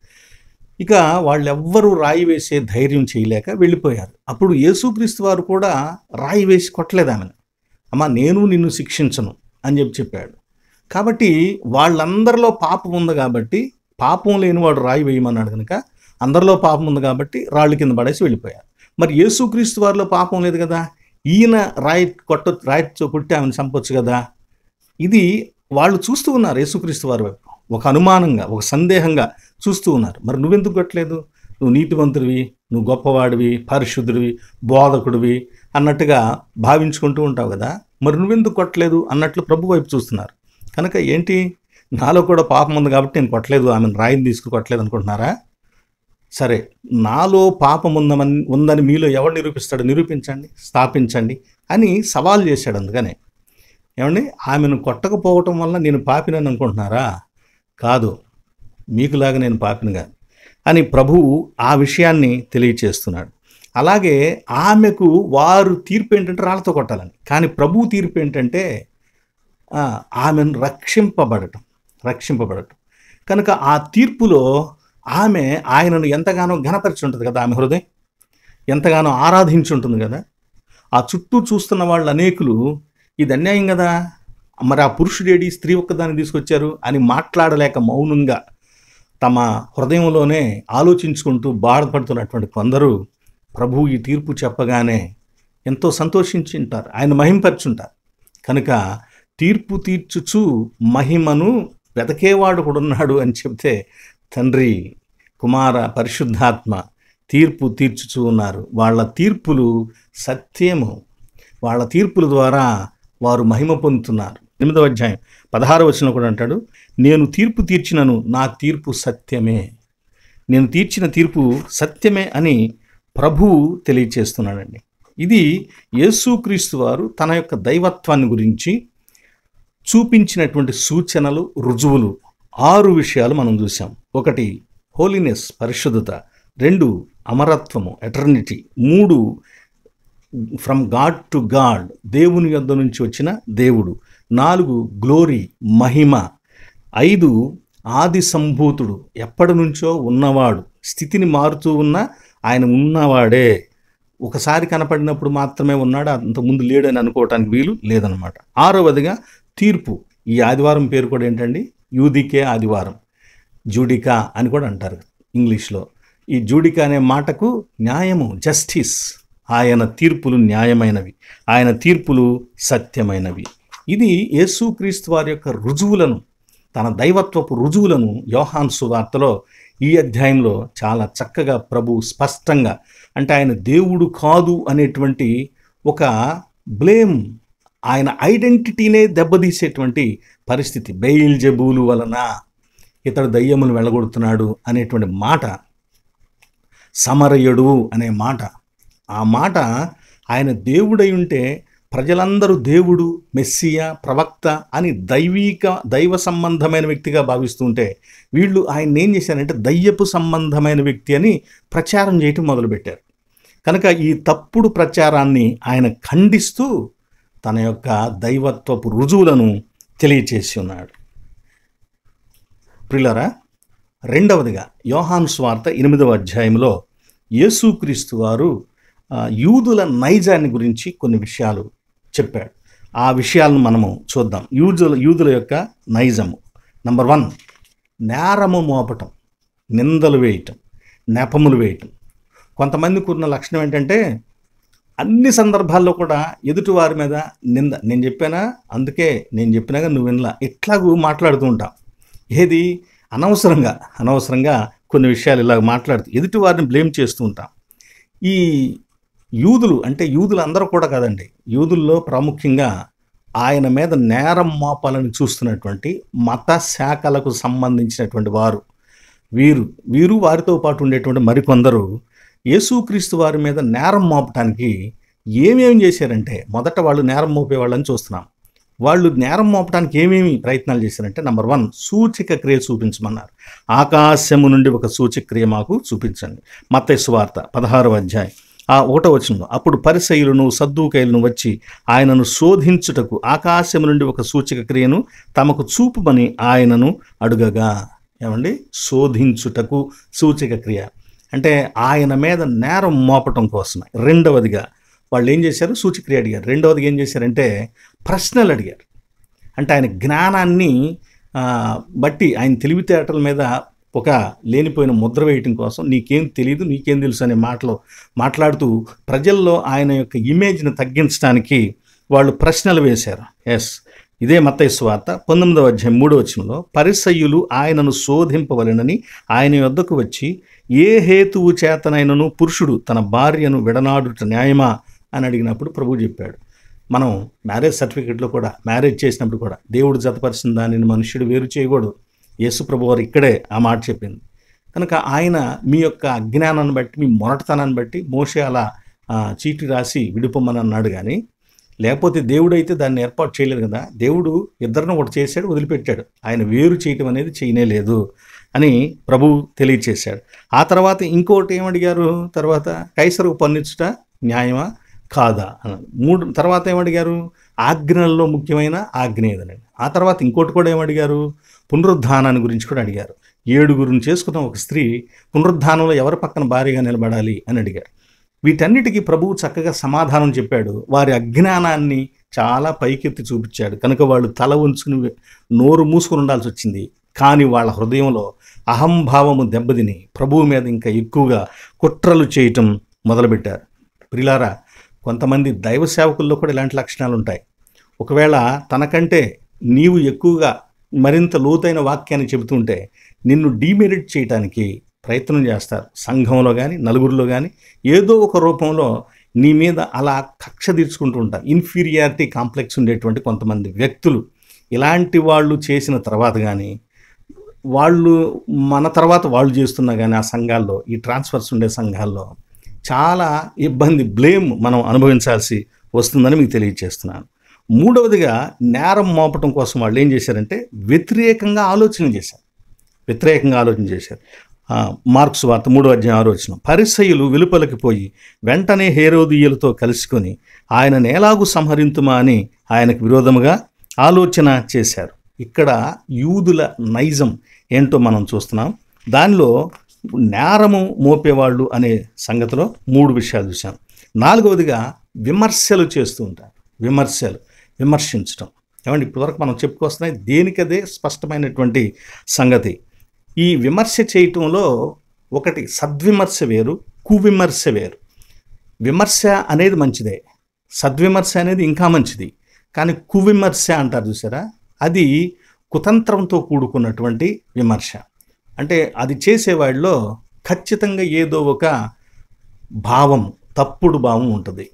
Speaker 1: ఇక వాళ్ళెవ్వరూ రాయి వేసే ధైర్యం చేయలేక వెళ్ళిపోయారు. అప్పుడు యేసుక్రీస్తు వారు కూడా రాయి వేసి కొట్టలేదు ఆమెను. అమ్మా, నేను నిన్ను శిక్షించను అని చెప్పాడు. కాబట్టి వాళ్ళందరిలో పాపం ఉంది కాబట్టి, పాపం లేనివాడు రాయి వేయమన్నాడు కనుక అందరిలో పాపం ఉంది కాబట్టి రాళ్ళు కింద పడేసి వెళ్ళిపోయారు. మరి యేసుక్రీస్తు వారిలో పాపం లేదు కదా, ఈయన రాయితో కొట్టి ఆమెను చంపొచ్చు కదా. ఇది వాళ్ళు చూస్తూ ఉన్నారు. యేసుక్రీస్తు వారి వైపు ఒక అనుమానంగా, ఒక సందేహంగా చూస్తూ ఉన్నారు. మరి నువ్వెందుకు కొట్టలేదు, నువ్వు నీతివంతుడివి, నువ్వు గొప్పవాడివి, పరిశుద్ధుడివి, బోధకుడివి అన్నట్టుగా భావించుకుంటూ ఉంటావు కదా, మరి నువ్వెందుకు కొట్టలేదు అన్నట్లు ప్రభు వైపు చూస్తున్నారు. కనుక ఏంటి, నాలో కూడా పాపం ఉంది కాబట్టి నేను కొట్టలేదు, ఆమెను రాయిని తీసుకుని కొట్టలేదు అనుకుంటున్నారా? సరే, నాలో పాపం ఉందని మీలో ఎవరు నిరూపిస్తాడు? నిరూపించండి, స్థాపించండి అని సవాల్ చేశాడు. అందుకనే ఏమండి, ఆమెను కొట్టకపోవటం వల్ల నేను పాపినని అనుకుంటున్నారా? కాదు, మీకులాగా నేను పాపిని కాదు అని ప్రభువు ఆ విషయాన్ని తెలియచేస్తున్నాడు. అలాగే ఆమెకు వారు తీర్పు ఏంటంటే రాళ్ళతో కొట్టాలని, కానీ ప్రభువు తీర్పు ఏంటంటే ఆమెను రక్షింపబడటం. కనుక ఆ తీర్పులో ఆమె ఆయనను ఎంతగానో ఘనపరిచి ఉంటుంది కదా, ఆమె హృదయం ఎంతగానో ఆరాధించి ఉంటుంది కదా. ఆ చుట్టూ చూస్తున్న వాళ్ళు అనేకులు ఇది అన్యాయం కదా, మరి ఆ పురుషుడేడి, స్త్రీ ఒక్కదాన్ని తీసుకొచ్చారు అని మాట్లాడలేక మౌనంగా తమ హృదయంలోనే ఆలోచించుకుంటూ బాధపడుతున్నటువంటి కొందరు ప్రభువు ఈ తీర్పు చెప్పగానే ఎంతో సంతోషించి ఉంటారు, ఆయన మహింపరుచుంటారు. కనుక తీర్పు తీర్చుచు మహిమను వెతకేవాడు కూడా ఉన్నాడు అని చెప్తే తండ్రి, కుమార, పరిశుద్ధాత్మ తీర్పు తీర్చుచూ ఉన్నారు. వాళ్ళ తీర్పులు సత్యము, వాళ్ళ తీర్పుల ద్వారా వారు మహిమ పొందుతున్నారు. 8వ అధ్యాయం 16వ వచనం కూడా అంటాడు, నేను తీర్పు తీర్చినను నా తీర్పు సత్యమే. నేను తీర్చిన తీర్పు సత్యమే అని ప్రభువు తెలియచేస్తున్నాడండి. ఇది యేసుక్రీస్తు వారు తన యొక్క దైవత్వాన్ని గురించి చూపించినటువంటి సూచనలు, రుజువులు. 6 విషయాలు మనం చూసాం. 1 హోలీనెస్, పరిశుద్ధత. 2 అమరత్వము, eternity. 3 from God to God, దేవుని యొద్ద నుంచి వచ్చిన దేవుడు. 4 గ్లోరీ, మహిమ. 5 ఆది సంభూతుడు, ఎప్పటి నుంచో ఉన్నవాడు, స్థితిని మారుతూ ఉన్న ఆయన ఉన్నవాడే, ఒకసారి కనపడినప్పుడు మాత్రమే ఉన్నాడు, అంతకుముందు లేడని అనుకోవటానికి వీలు లేదనమాట. 6వదిగా తీర్పు. ఈ ఆదివారం పేరు కూడా ఏంటండి? యూదికే ఆదివారం, జూడికా అని కూడా అంటారు ఇంగ్లీష్లో. ఈ జూడికా అనే మాటకు న్యాయము, జస్టిస్. ఆయన తీర్పులు న్యాయమైనవి, ఆయన తీర్పులు సత్యమైనవి. ఇది యేసుక్రీస్తు వారి యొక్క రుజువులను, తన దైవత్వపు రుజువులను యోహాను సువార్తలో ఈ అధ్యాయంలో చాలా చక్కగా ప్రభు స్పష్టంగా, అంటే ఆయన దేవుడు కాదు అనేటువంటి ఒక బ్లేమ్, ఆయన ఐడెంటిటీనే దెబ్బతీసేటువంటి పరిస్థితి, బెయల్జెబూలు వలన ఇతడు దయ్యములు వెళ్ళగొడుతున్నాడు అనేటువంటి మాట, సమరయుడు అనే మాట, ఆ మాట ఆయన దేవుడై ఉంటే ప్రజలందరూ దేవుడు, మెస్సియా, ప్రవక్త అని దైవ సంబంధమైన వ్యక్తిగా భావిస్తుంటే వీళ్ళు ఆయన ఏం చేశారంటే దయ్యపు సంబంధమైన వ్యక్తి అని ప్రచారం చేయటం మొదలుపెట్టారు. కనుక ఈ తప్పుడు ప్రచారాన్ని ఆయన ఖండిస్తూ తన యొక్క దైవత్వపు రుజువులను తెలియచేసి ఉన్నాడు. ప్రియులారా, 2వదిగా యోహాను సువార్త 8వ అధ్యాయంలో యేసుక్రీస్తు వారు యూదుల నైజాన్ని గురించి కొన్ని విషయాలు చెప్పాడు. ఆ విషయాలను మనము చూద్దాం. యూదుల యొక్క నైజము. నంబర్ 1, నేరము మోపటం, నిందలు వేయటం, నెపములు వేయటం. కొంతమందికి ఉన్న లక్షణం ఏంటంటే అన్ని సందర్భాల్లో కూడా ఎదుటివారి మీద నింద. నేను చెప్పానా, అందుకే నేను చెప్పినాగా నువ్వు వినలా, ఇట్లాగూ మాట్లాడుతూ ఉంటాం. ఏది అనవసరంగా కొన్ని విషయాలు ఇలాగ మాట్లాడుతూ ఎదుటివారిని బ్లేమ్ చేస్తూ ఉంటాం. ఈ యూదులు, అంటే యూదులు అందరూ కూడా కాదండి, యూదుల్లో ప్రాముఖ్యంగా ఆయన మీద నేరం మోపాలని చూస్తున్నటువంటి మత శాఖలకు సంబంధించినటువంటి వారు వీరు వారితో పాటు ఉండేటువంటి మరికొందరు యేసుక్రీస్తు వారి మీద నేరం మోపటానికి ఏమేమి చేశారంటే, మొదట వాళ్ళు నేరం మోపేవాళ్ళని చూస్తున్నాం. వాళ్ళు నేరం మోపడానికి ఏమేమి ప్రయత్నాలు చేశారంటే, నంబర్ 1, సూచక క్రియ చూపించమన్నారు. ఆకాశము నుండి ఒక సూచక క్రియ మాకు చూపించండి. మత్తయి సువార్త 16వ అధ్యాయం 1వ వచనంలో, అప్పుడు పరిసయ్యులను సద్దూకయ్యులను వచ్చి ఆయనను శోధించుటకు ఆకాశము నుండి ఒక సూచక క్రియను తమకు చూపుమని ఆయనను అడుగగా. ఏమండి, శోధించుటకు సూచక క్రియ అంటే ఆయన మీద నేరం మోపటం కోసమే. 2వదిగా వాళ్ళు ఏం చేశారు? సూచక్రియ అడిగారు. 2వదిగా ఏం చేశారంటే ప్రశ్నలు అడిగారు. అంటే ఆయన జ్ఞానాన్ని బట్టి, ఆయన తెలివితేటల మీద ఒక లేనిపోయిన ముద్ర వేయటం కోసం, నీకేం తెలియదు, నీకేం తెలుసు అనే మాట్లాడుతూ ప్రజల్లో ఆయన యొక్క ఇమేజ్ని తగ్గించడానికి వాళ్ళు ప్రశ్నలు వేశారు. ఇదే మత్తయి సువార్త 19వ అధ్యాయం 3వ వచనంలో, పరిసయ్యులు ఆయనను శోధింపవలెనని ఆయన యొద్దకు వచ్చి, ఏ హేతువు చేతనైనను పురుషుడు తన భార్యను విడనాడుట న్యాయమా అని అడిగినప్పుడు ప్రభువు చెప్పాడు, మనం మ్యారేజ్ సర్టిఫికెట్లో కూడా మ్యారేజ్ చేసినప్పుడు కూడా దేవుడు జతపరిచిన దానిని మనుష్యుడు వేరు చేయకూడదు. యేసు ప్రభు వారు ఇక్కడే ఆ మాట చెప్పింది. కనుక ఆయన మీ యొక్క అజ్ఞానాన్ని బట్టి, మీ మొరటతనాన్ని బట్టి మోషే అలా చీటీ రాసి విడిపోమని అన్నాడు. కానీ లేకపోతే దేవుడు అయితే దాన్ని ఏర్పాటు చేయలేదు కదా. దేవుడు ఇద్దరిని ఒకటి చేశాడు, వదిలిపెట్టాడు. ఆయన వేరు చేయటం అనేది చేయలేదు అని ప్రభువు తెలియచేశాడు. ఆ తర్వాత ఇంకోటి ఏమడిగారు, తర్వాత కైసరుకు పన్నించుట న్యాయమా కాదా అన్నాడు. తర్వాత ఏమడిగారు, ఆజ్ఞలలో ముఖ్యమైన ఆజ్ఞ ఏదనండి. ఆ తర్వాత ఇంకోటి కూడా ఏమడిగారు, పునరుద్ధానాన్ని గురించి కూడా అడిగారు. 7 చేసుకున్న ఒక స్త్రీ పునరుద్ధానంలో ఎవరి పక్కన భార్యగా నిలబడాలి అని అడిగారు. వీటన్నిటికీ ప్రభువు చక్కగా సమాధానం చెప్పాడు. వారి అజ్ఞానాన్ని చాలా పైకెత్తి చూపించాడు. కనుక వాళ్ళు తల ఉంచుకుని నోరు మూసుకుని ఉండాల్సి వచ్చింది. కానీ వాళ్ళ హృదయంలో అహంభావము దెబ్బతిని ప్రభువు మీద ఇంకా ఎక్కువగా కుట్రలు చేయటం మొదలుపెట్టారు. ప్రిలారా, కొంతమంది దైవ సేవకుల్లో కూడా ఇలాంటి లక్షణాలు ఉంటాయి. ఒకవేళ తనకంటే నీవు ఎక్కువగా మరింత లోతైన వాక్యాన్ని చెబుతుంటే నిన్ను డీమెరిట్ చేయడానికి ప్రయత్నం చేస్తారు. సంఘంలో కానీ నలుగురిలో కానీ ఏదో ఒక రూపంలో నీ మీద అలా కక్ష తీర్చుకుంటూ ఉంటారు. ఇన్ఫీరియారిటీ కాంప్లెక్స్ ఉండేటువంటి కొంతమంది వ్యక్తులు ఇలాంటి వాళ్ళు చేసిన తర్వాత కానీ, వాళ్ళు మన తర్వాత వాళ్ళు చేస్తున్నా కానీ ఆ సంఘాల్లో, ఈ ట్రాన్స్ఫర్స్ ఉండే సంఘాల్లో చాలా ఇబ్బంది, బ్లేమ్ మనం అనుభవించాల్సి వస్తుందని మీకు తెలియజేస్తున్నాను. మూడవదిగా, నేరం మోపటం కోసం వాళ్ళు ఏం చేశారంటే వ్యతిరేకంగా ఆలోచన చేశారు. మార్కు సువార్త 3:6 పరిసయ్యులు వెలుపలికి పోయి వెంటనే హేరోదీయులతో కలుసుకొని ఆయనను ఎలాగూ సంహరింతుమా అని ఆయనకు విరోధముగా ఆలోచన చేశారు. ఇక్కడ యూదుల నైజం ఏంటో మనం చూస్తున్నాం. దానిలో నేరము మోపేవాళ్ళు అనే సంగతిలో 3 విషయాలు చూసాం. 4వదిగా విమర్శలు చేస్తూ ఉంటారు. విమర్శించడం. ఏమంటే ఇప్పటివరకు మనం చెప్పుకొస్తున్నాయి దేనికదే స్పష్టమైనటువంటి సంగతి. ఈ విమర్శ చేయటంలో ఒకటి సద్విమర్శ వేరు, కువిమర్శ వేరు. విమర్శ అనేది మంచిదే, సద్విమర్శ అనేది ఇంకా మంచిది. కానీ కువిమర్శ అంటారు చూసారా, అది కుతంత్రంతో కూడుకున్నటువంటి విమర్శ. అంటే అది చేసేవాడిలో ఖచ్చితంగా ఏదో ఒక భావం, తప్పుడు భావం ఉంటుంది,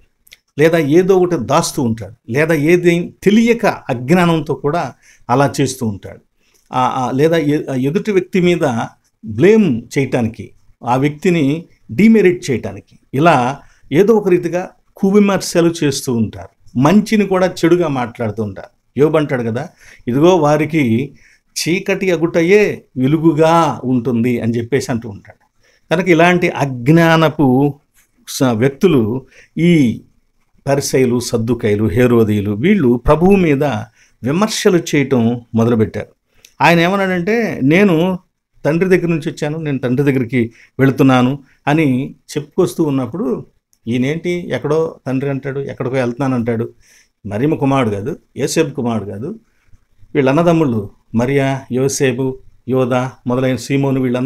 Speaker 1: లేదా ఏదో ఒకటి దాస్తూ ఉంటాడు, లేదా ఏది తెలియక అజ్ఞానంతో కూడా అలా చేస్తూ ఉంటాడు. లేదా ఎదుటి వ్యక్తి మీద బ్లేమ్ చేయటానికి, ఆ వ్యక్తిని డిమెరిట్ చేయటానికి ఇలా ఏదో ఒక రీతిగా కువిమర్శలు చేస్తూ ఉంటారు. మంచిని కూడా చెడుగా మాట్లాడుతూ ఉంటారు. యోబు అంటాడు కదా, ఇదిగో వారికి చీకటి అగుటయే వెలుగుగా ఉంటుంది అని చెప్పేసి అంటూ ఉంటాడు. కనుక ఇలాంటి అజ్ఞానపు వ్యక్తులు, ఈ పరిసయ్యులు, సద్దుకయ్యులు, హేరోదీయులు, వీళ్ళు ప్రభువు మీద విమర్శలు చేయటం మొదలుపెట్టారు. ఆయన ఏమన్నాడంటే, నేను తండ్రి దగ్గర నుంచి వచ్చాను, నేను తండ్రి దగ్గరికి వెళుతున్నాను అని చెప్పుకొస్తూ ఉన్నప్పుడు, ఈయనేంటి ఎక్కడో తండ్రి అంటాడు, ఎక్కడికో వెళ్తున్నాను అంటాడు. మరియమ్మ కుమారుడు కాదు, యోసేపు కుమారుడు కాదు, వీళ్ళ అన్నదమ్ముళ్ళు మరియా, యోసేపు, యోధ మొదలైన సీమోను, వీళ్ళ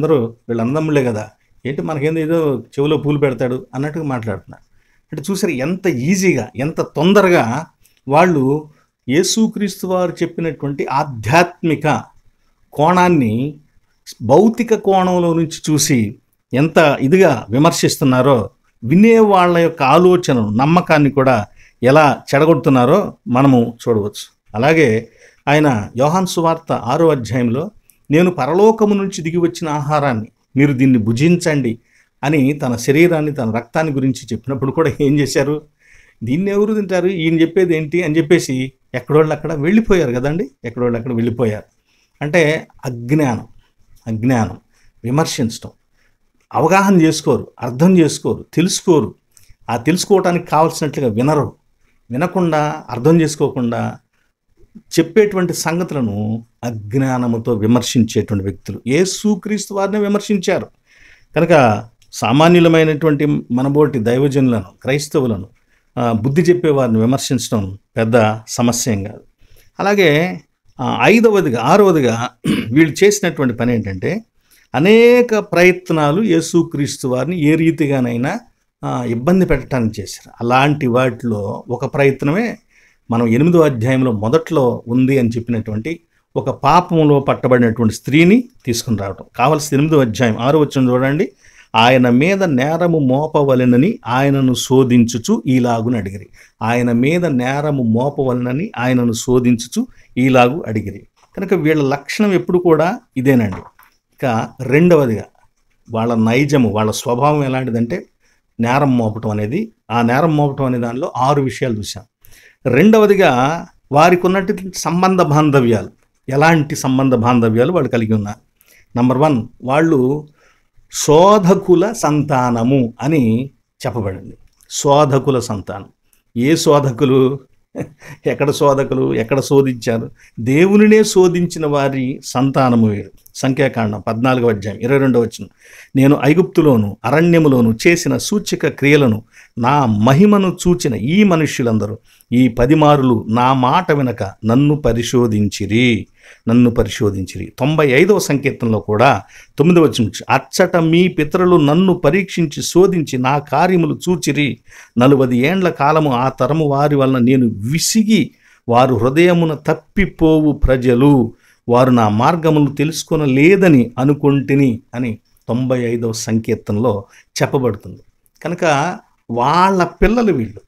Speaker 1: అన్నదమ్ముళ్ళే కదా, ఏంటి మనకేందో ఏదో చెవిలో పూలు పెడతాడు అన్నట్టుగా మాట్లాడుతున్నారు. అంటే చూసారు ఎంత ఈజీగా, ఎంత తొందరగా వాళ్ళు యేసుక్రీస్తు వారు చెప్పినటువంటి ఆధ్యాత్మిక కోణాన్ని భౌతిక కోణంలో నుంచి చూసి ఎంత ఇదిగా విమర్శిస్తున్నారో, వినే వాళ్ళ యొక్క ఆలోచనను, నమ్మకాన్ని కూడా ఎలా చెడగొడుతున్నారో మనము చూడవచ్చు. అలాగే ఆయన యోహాను సువార్త 6వ అధ్యాయంలో, నేను పరలోకము నుంచి దిగి వచ్చిన ఆహారాన్ని మీరు దీన్ని భుజించండి అని తన శరీరాన్ని, తన రక్తాన్ని గురించి చెప్పినప్పుడు కూడా ఏం చేశారు, దీన్ని ఎవరు తింటారు, ఈయన చెప్పేది ఏంటి అని చెప్పేసి ఎక్కడోళ్ళు అక్కడ వెళ్ళిపోయారు కదండి, ఎక్కడోళ్ళు అక్కడ వెళ్ళిపోయారు. అంటే అజ్ఞానం, విమర్శించడం, అవగాహన చేసుకోరు, అర్థం చేసుకోరు, తెలుసుకోరు. ఆ తెలుసుకోవటానికి కావాల్సినట్లుగా వినకుండా, అర్థం చేసుకోకుండా చెప్పేటువంటి సంగతులను అజ్ఞానముతో విమర్శించేటువంటి వ్యక్తులు యేసుక్రీస్తు వారిని విమర్శించారు. కనుక సామాన్యులమైనటువంటి మనబోటి దైవజనులను, క్రైస్తవులను, బుద్ధి చెప్పేవారిని విమర్శించడం పెద్ద సమస్యేం కాదు. అలాగే 6వదిగా వీళ్ళు చేసినటువంటి పని ఏంటంటే, అనేక ప్రయత్నాలు యేసుక్రీస్తు వారిని ఏ రీతిగానైనా ఇబ్బంది పెట్టడానికి చేశారు. అలాంటి వాటిలో ఒక ప్రయత్నమే మనం 8వ అధ్యాయంలో మొదట్లో ఉంది అని చెప్పినటువంటి ఒక పాపంలో పట్టబడినటువంటి స్త్రీని తీసుకుని రావడం. కావలసిన 8వ అధ్యాయం 6వ వచనం చూడండి. ఆయన మీద నేరము మోపవలెనని ఆయనను శోధించుచు ఈలాగును అడిగిరి. ఆయన మీద నేరము మోపవలెనని ఆయనను శోధించుచు ఈలాగు అడిగిరి. కనుక వీళ్ళ లక్షణం ఎప్పుడు కూడా ఇదేనండి. ఇక రెండవదిగా వాళ్ళ నైజము, వాళ్ళ స్వభావం ఎలాంటిదంటే నేరం మోపటం అనేది. ఆ నేరం మోపటం అనే దానిలో 6 విషయాలు చూసాం. రెండవదిగా వారికి ఉన్నటువంటి సంబంధ బాంధవ్యాలు, ఎలాంటి సంబంధ బాంధవ్యాలు వాళ్ళు కలిగి ఉన్నారు. నంబర్ 1, వాళ్ళు శోధకుల సంతానము అని చెప్పబడింది. శోధకుల సంతానం. ఏ శోధకులు? ఎక్కడ శోధకులు? ఎక్కడ శోధించారు? దేవునినే శోధించిన వారి సంతానము వీరు. సంఖ్యాకాండం 14వ అధ్యాయం 22వ వచనం. నేను ఐగుప్తులోను అరణ్యములోను చేసిన సూచక క్రియలను నా మహిమను చూచిన ఈ మనుష్యులందరూ ఈ 10 మారులు నా మాట వినక నన్ను పరిశోధించిరి. 95వ సంకీర్తనలో కూడా 9వ వచనం, అచ్చట మీ పితరులు నన్ను పరీక్షించి శోధించి నా కార్యములు చూచిరి. 40 ఏండ్ల కాలము ఆ తరము వారి వలన నేను విసిగి వారు హృదయమున తప్పిపోవు ప్రజలు, వారు నా మార్గములు తెలుసుకొనలేదని అనుకొంటిని అని 95వ సంకీర్తనలో చెప్పబడుతుంది. కనుక వాళ్ళ పిల్లలు వీళ్ళు.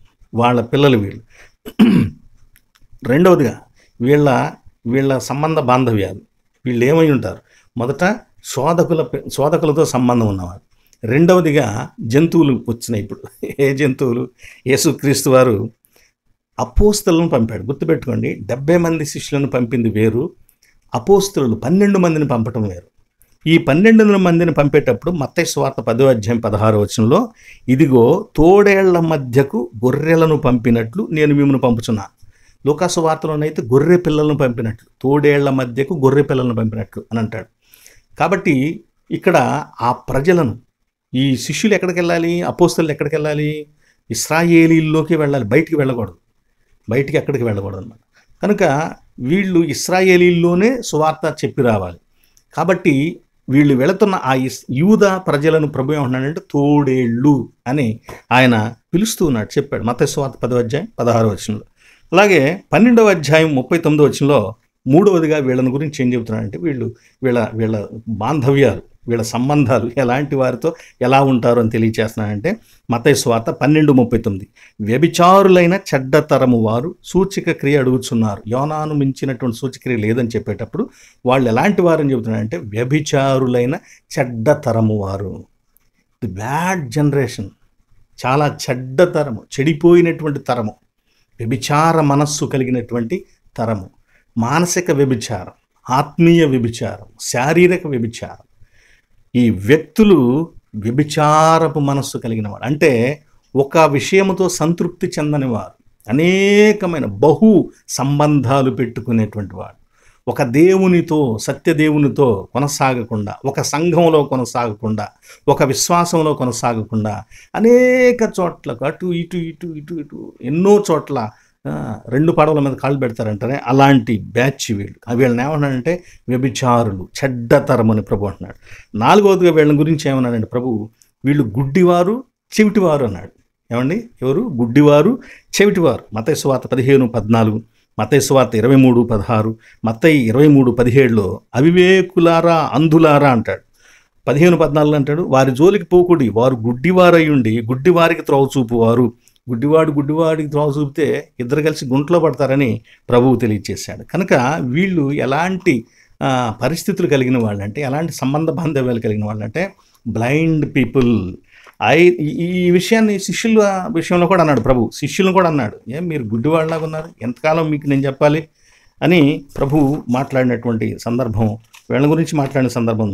Speaker 1: రెండవదిగా వీళ్ళ సంబంధ బాంధవ్యాలు. వీళ్ళు ఏమై ఉంటారు? మొదట శోధకులతో సంబంధం ఉన్నవారు. రెండవదిగా జంతువులు వచ్చినాయి. ఇప్పుడు ఏ జంతువులు? యేసుక్రీస్తు వారు అపోస్తలను పంపాడు. గుర్తుపెట్టుకోండి, 70 మంది శిష్యులను పంపింది వేరు, అపోస్తలు 12 మందిని పంపటం వేరు. ఈ 12 మందిని పంపేటప్పుడు మత్తయి సువార్త 10వ అధ్యాయం 16వ వచనంలో, ఇదిగో తోడేళ్ల మధ్యకు గొర్రెలను పంపినట్లు నేను మిమ్మల్ని పంపుచున్నాను. లూకాసు వార్తలోనైతే గొర్రె పిల్లలను పంపినట్లు, తోడేళ్ల మధ్యకు గొర్రె పిల్లలను పంపినట్లు అని అంటాడు. కాబట్టి ఇక్కడ ఆ ప్రజలను, ఈ శిష్యులు ఎక్కడికి వెళ్ళాలి? అపోస్తలు ఎక్కడికి వెళ్ళాలి? ఇశ్రాయేలీల్లోకి వెళ్ళాలి, బయటికి ఎక్కడికి వెళ్ళకూడదు అన్నమాట. కనుక వీళ్ళు ఇశ్రాయేలీల్లోనే సువార్త చెప్పి రావాలి. కాబట్టి వీళ్ళు వెళుతున్న ఆ యూద ప్రజలను ప్రభు ఏమంటున్నాడంటే తోడేళ్ళు అని ఆయన పిలుస్తూ ఉన్నాడు, చెప్పాడు మత్తయి సువార్త 10వ అధ్యాయం 16వ వచనంలో. అలాగే 12వ అధ్యాయం 39వ వచనంలో మూడవదిగా వీళ్ళని గురించి ఏం చెబుతున్నాడంటే వీళ్ళ బాంధవ్యాలు, వీళ్ళ సంబంధాలు ఎలాంటి వారితో ఎలా ఉంటారు అని తెలియచేస్తున్నాడంటే మత్తయి సువార్త 12:39, వ్యభిచారులైన చెడ్డతరము వారు సూచక క్రియ అడుగుతున్నారు, యోనాను మించినటువంటి సూచక్రియ లేదని చెప్పేటప్పుడు వాళ్ళు ఎలాంటి వారు అని చెబుతున్నారంటే వ్యభిచారులైన చెడ్డతరము వారు. ది బ్యాడ్ జనరేషన్, చాలా చెడ్డతరము, చెడిపోయినటువంటి తరము, వ్యభిచార మనస్సు కలిగినటువంటి తరము, మానసిక వ్యభిచారం, ఆత్మీయ వ్యభిచారం, శారీరక వ్యభిచారం. ఈ వ్యక్తులు వ్యభిచారపు మనస్సు కలిగిన వారు, అంటే ఒక విషయముతో సంతృప్తి చెందని వారు, అనేకమైన బహు సంబంధాలు పెట్టుకునేటువంటి వాడు, ఒక దేవునితో, సత్యదేవునితో కొనసాగకుండా, ఒక సంఘంలో కొనసాగకుండా, ఒక విశ్వాసంలో కొనసాగకుండా అనేక చోట్లకు అటు ఇటు ఇటు ఇటు ఇటు ఎన్నో చోట్ల 2 పడవల మీద కాళ్ళు పెడతారంటారే, అలాంటి బ్యాచ్ వీళ్ళని ఏమన్నాడంటే వ్యభిచారులు, చెడ్డతరం అని ప్రభు అంటున్నాడు. 4వదిగా వీళ్ళ గురించి ఏమన్నాడంటే ప్రభు, వీళ్ళు గుడ్డివారు, చెవిటివారు అన్నాడు. ఏమండి? ఎవరు? గుడ్డివారు, చెవిటివారు. మత్తయి సువార్త 15:14, మత్తయి సువార్త 23:16, మత్తయి 23:17లో అవివేకులారా, అంధులారా అంటాడు. 15:14 అంటాడు, వారి జోలికి పోకుడి, వారు గుడ్డివారై ఉండి గుడ్డివారికి త్రోవ చూపువారు. గుడ్డివాడికి త్రోవ చూపితే ఇద్దరు కలిసి గుంట్లో పడతారని ప్రభువు తెలియజేశాడు. కనుక వీళ్ళు ఎలాంటి పరిస్థితులు కలిగిన వాళ్ళంటే, ఎలాంటి సంబంధ బాంధవ్యాలు కలిగిన వాళ్ళంటే బ్లైండ్ పీపుల్. ఈ విషయాన్ని శిష్యుల విషయంలో కూడా అన్నాడు ప్రభు. శిష్యులను కూడా అన్నాడు, మీరు గుడ్డివాళ్ళలాగా ఉన్నారు, ఎంతకాలం మీకు నేను చెప్పాలి అని ప్రభు మాట్లాడినటువంటి సందర్భం, వీళ్ళ గురించి మాట్లాడిన సందర్భం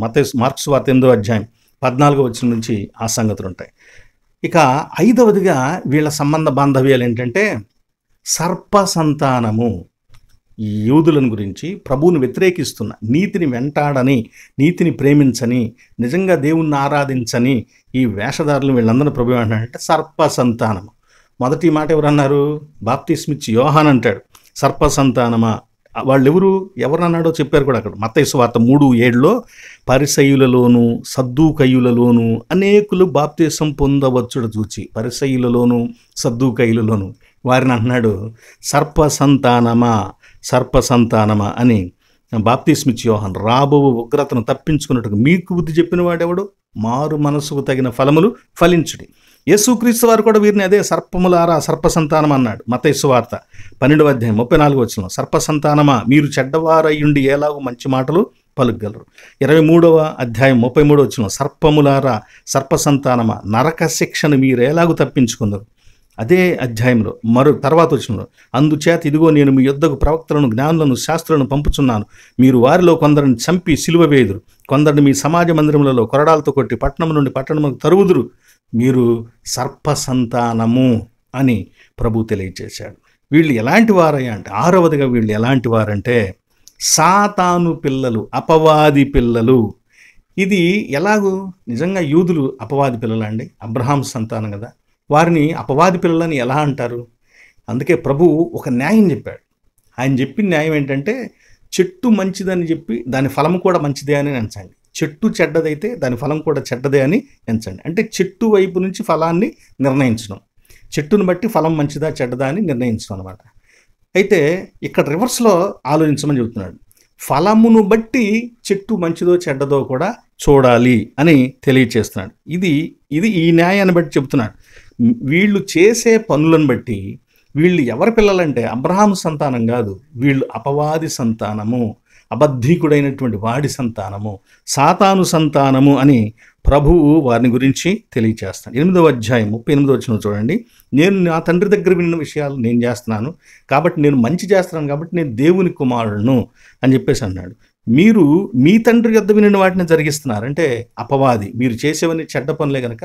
Speaker 1: మార్కు సువార్త 8వ అధ్యాయం 14వ వచనం నుంచి ఆ సంగతులు ఉంటాయి. ఇక 5వదిగా వీళ్ళ సంబంధ బాంధవ్యాలు ఏంటంటే సర్ప సంతానము. ఈ యూదులను గురించి ప్రభువును వ్యతిరేకిస్తున్న, నీతిని వెంటాడని, నీతిని ప్రేమించని, నిజంగా దేవుణ్ణి ఆరాధించని ఈ వేషధారులు వీళ్ళందరూ ప్రభు అంటాడంటే సర్ప సంతానము. మొదటి మాట ఎవరన్నారు? బాప్తిస్మిచ్చి యోహాన్ అంటాడు, సర్ప సంతానమా. వాళ్ళు ఎవరన్నాడో చెప్పారు కూడా అక్కడ. మత్తయి సువార్త 3:7లో పరిసయ్యులలోను సద్దూకయ్యులలోను అనేకులు బాప్తిసం పొందవచ్చుడు చూచి, పరిసయ్యులలోను సద్దూకయ్యులలోను వారిని అంటున్నాడు సర్ప సంతానమా అని బాప్తిస్మిచ్చి యోహాను, రాబో ఉగ్రతను తప్పించుకున్నట్టుగా మీకు బుద్ధి చెప్పిన వాడెవడు? మారు మనసుకు తగిన ఫలములు ఫలించుడి. యేసుక్రీస్తు వారు కూడా వీరిని అదే సర్పములారా సర్ప సంతానం అన్నాడు. మత్తయి సువార్త 12వ అధ్యాయం 34 వచనం, సర్ప సంతానమా మీరు చెడ్డవారయ్యుండి ఎలాగో మంచి మాటలు పలుకగలరు. 23వ అధ్యాయం 33వ వచనం, సర్పములారా సర్ప సంతానమా నరక శిక్షను మీరు ఎలాగూ తప్పించుకుందరు. అదే అధ్యాయంలో తర్వాత వచనంలో, అందుచేత ఇదిగో నేను మీ యొద్దకు ప్రవక్తలను, జ్ఞానులను, శాస్త్రులను పంపుచున్నాను. మీరు వారిలో కొందరిని చంపి సిలువ వేయుదురు, కొందరిని మీ సమాజ మందిరములలో కొరడాలతో కొట్టి పట్టణం నుండి పట్టణముకు తరువుదురు. మీరు సర్ప సంతానము అని ప్రభు తెలియచేశాడు. వీళ్ళు ఎలాంటి వారయ్యా అంటే, 6వదిగా వీళ్ళు ఎలాంటి వారంటే సాతాను పిల్లలు, అపవాది పిల్లలు. ఇది ఎలాగూ నిజంగా యూదులు అపవాది పిల్లలు అండి, అబ్రహాం సంతానం కదా, వారిని అపవాది పిల్లలని ఎలా అంటారు? అందుకే ప్రభువు ఒక న్యాయం చెప్పాడు. ఆయన చెప్పిన న్యాయం ఏంటంటే, చెట్టు మంచిదని చెప్పి దాని ఫలం కూడా మంచిదే అని ఎంచండి, చెట్టు చెడ్డదైతే దాని ఫలం కూడా చెడ్డదే అని ఎంచండి. అంటే చెట్టు వైపు నుంచి ఫలాన్ని నిర్ణయించడం, చెట్టును బట్టి ఫలం మంచిదా చెడ్డదా అని నిర్ణయించడం అనమాట. అయితే ఇక్కడ రివర్స్లో ఆలోచించమని చెబుతున్నాడు. ఫలమును బట్టి చెట్టు మంచిదో చెడ్డదో కూడా చూడాలి అని తెలియచేస్తున్నాడు. ఇది ఈ న్యాయాన్ని బట్టి చెబుతున్నాడు. వీళ్ళు చేసే పనులను బట్టి వీళ్ళు ఎవరి పిల్లలంటే అబ్రహాం సంతానం కాదు, వీళ్ళు అపవాది సంతానము, అబద్ధీకుడైనటువంటి వాడి సంతానము, సాతాను సంతానము అని ప్రభువు వారిని గురించి తెలియచేస్తాడు. 8వ అధ్యాయం 38వ వచనం చూడండి, నేను నా తండ్రి దగ్గర విన్న విషయాలు నేను చేస్తున్నాను కాబట్టి, నేను మంచి చేస్తున్నాను కాబట్టి నేను దేవుని కుమారుడును అని చెప్పేసి అన్నాడు. మీరు మీ తండ్రి యొద్ద వినిన వాటిని జరిగిస్తున్నారంటే అపవాది, మీరు చేసేవన్నీ చెడ్డ పనులే కనుక,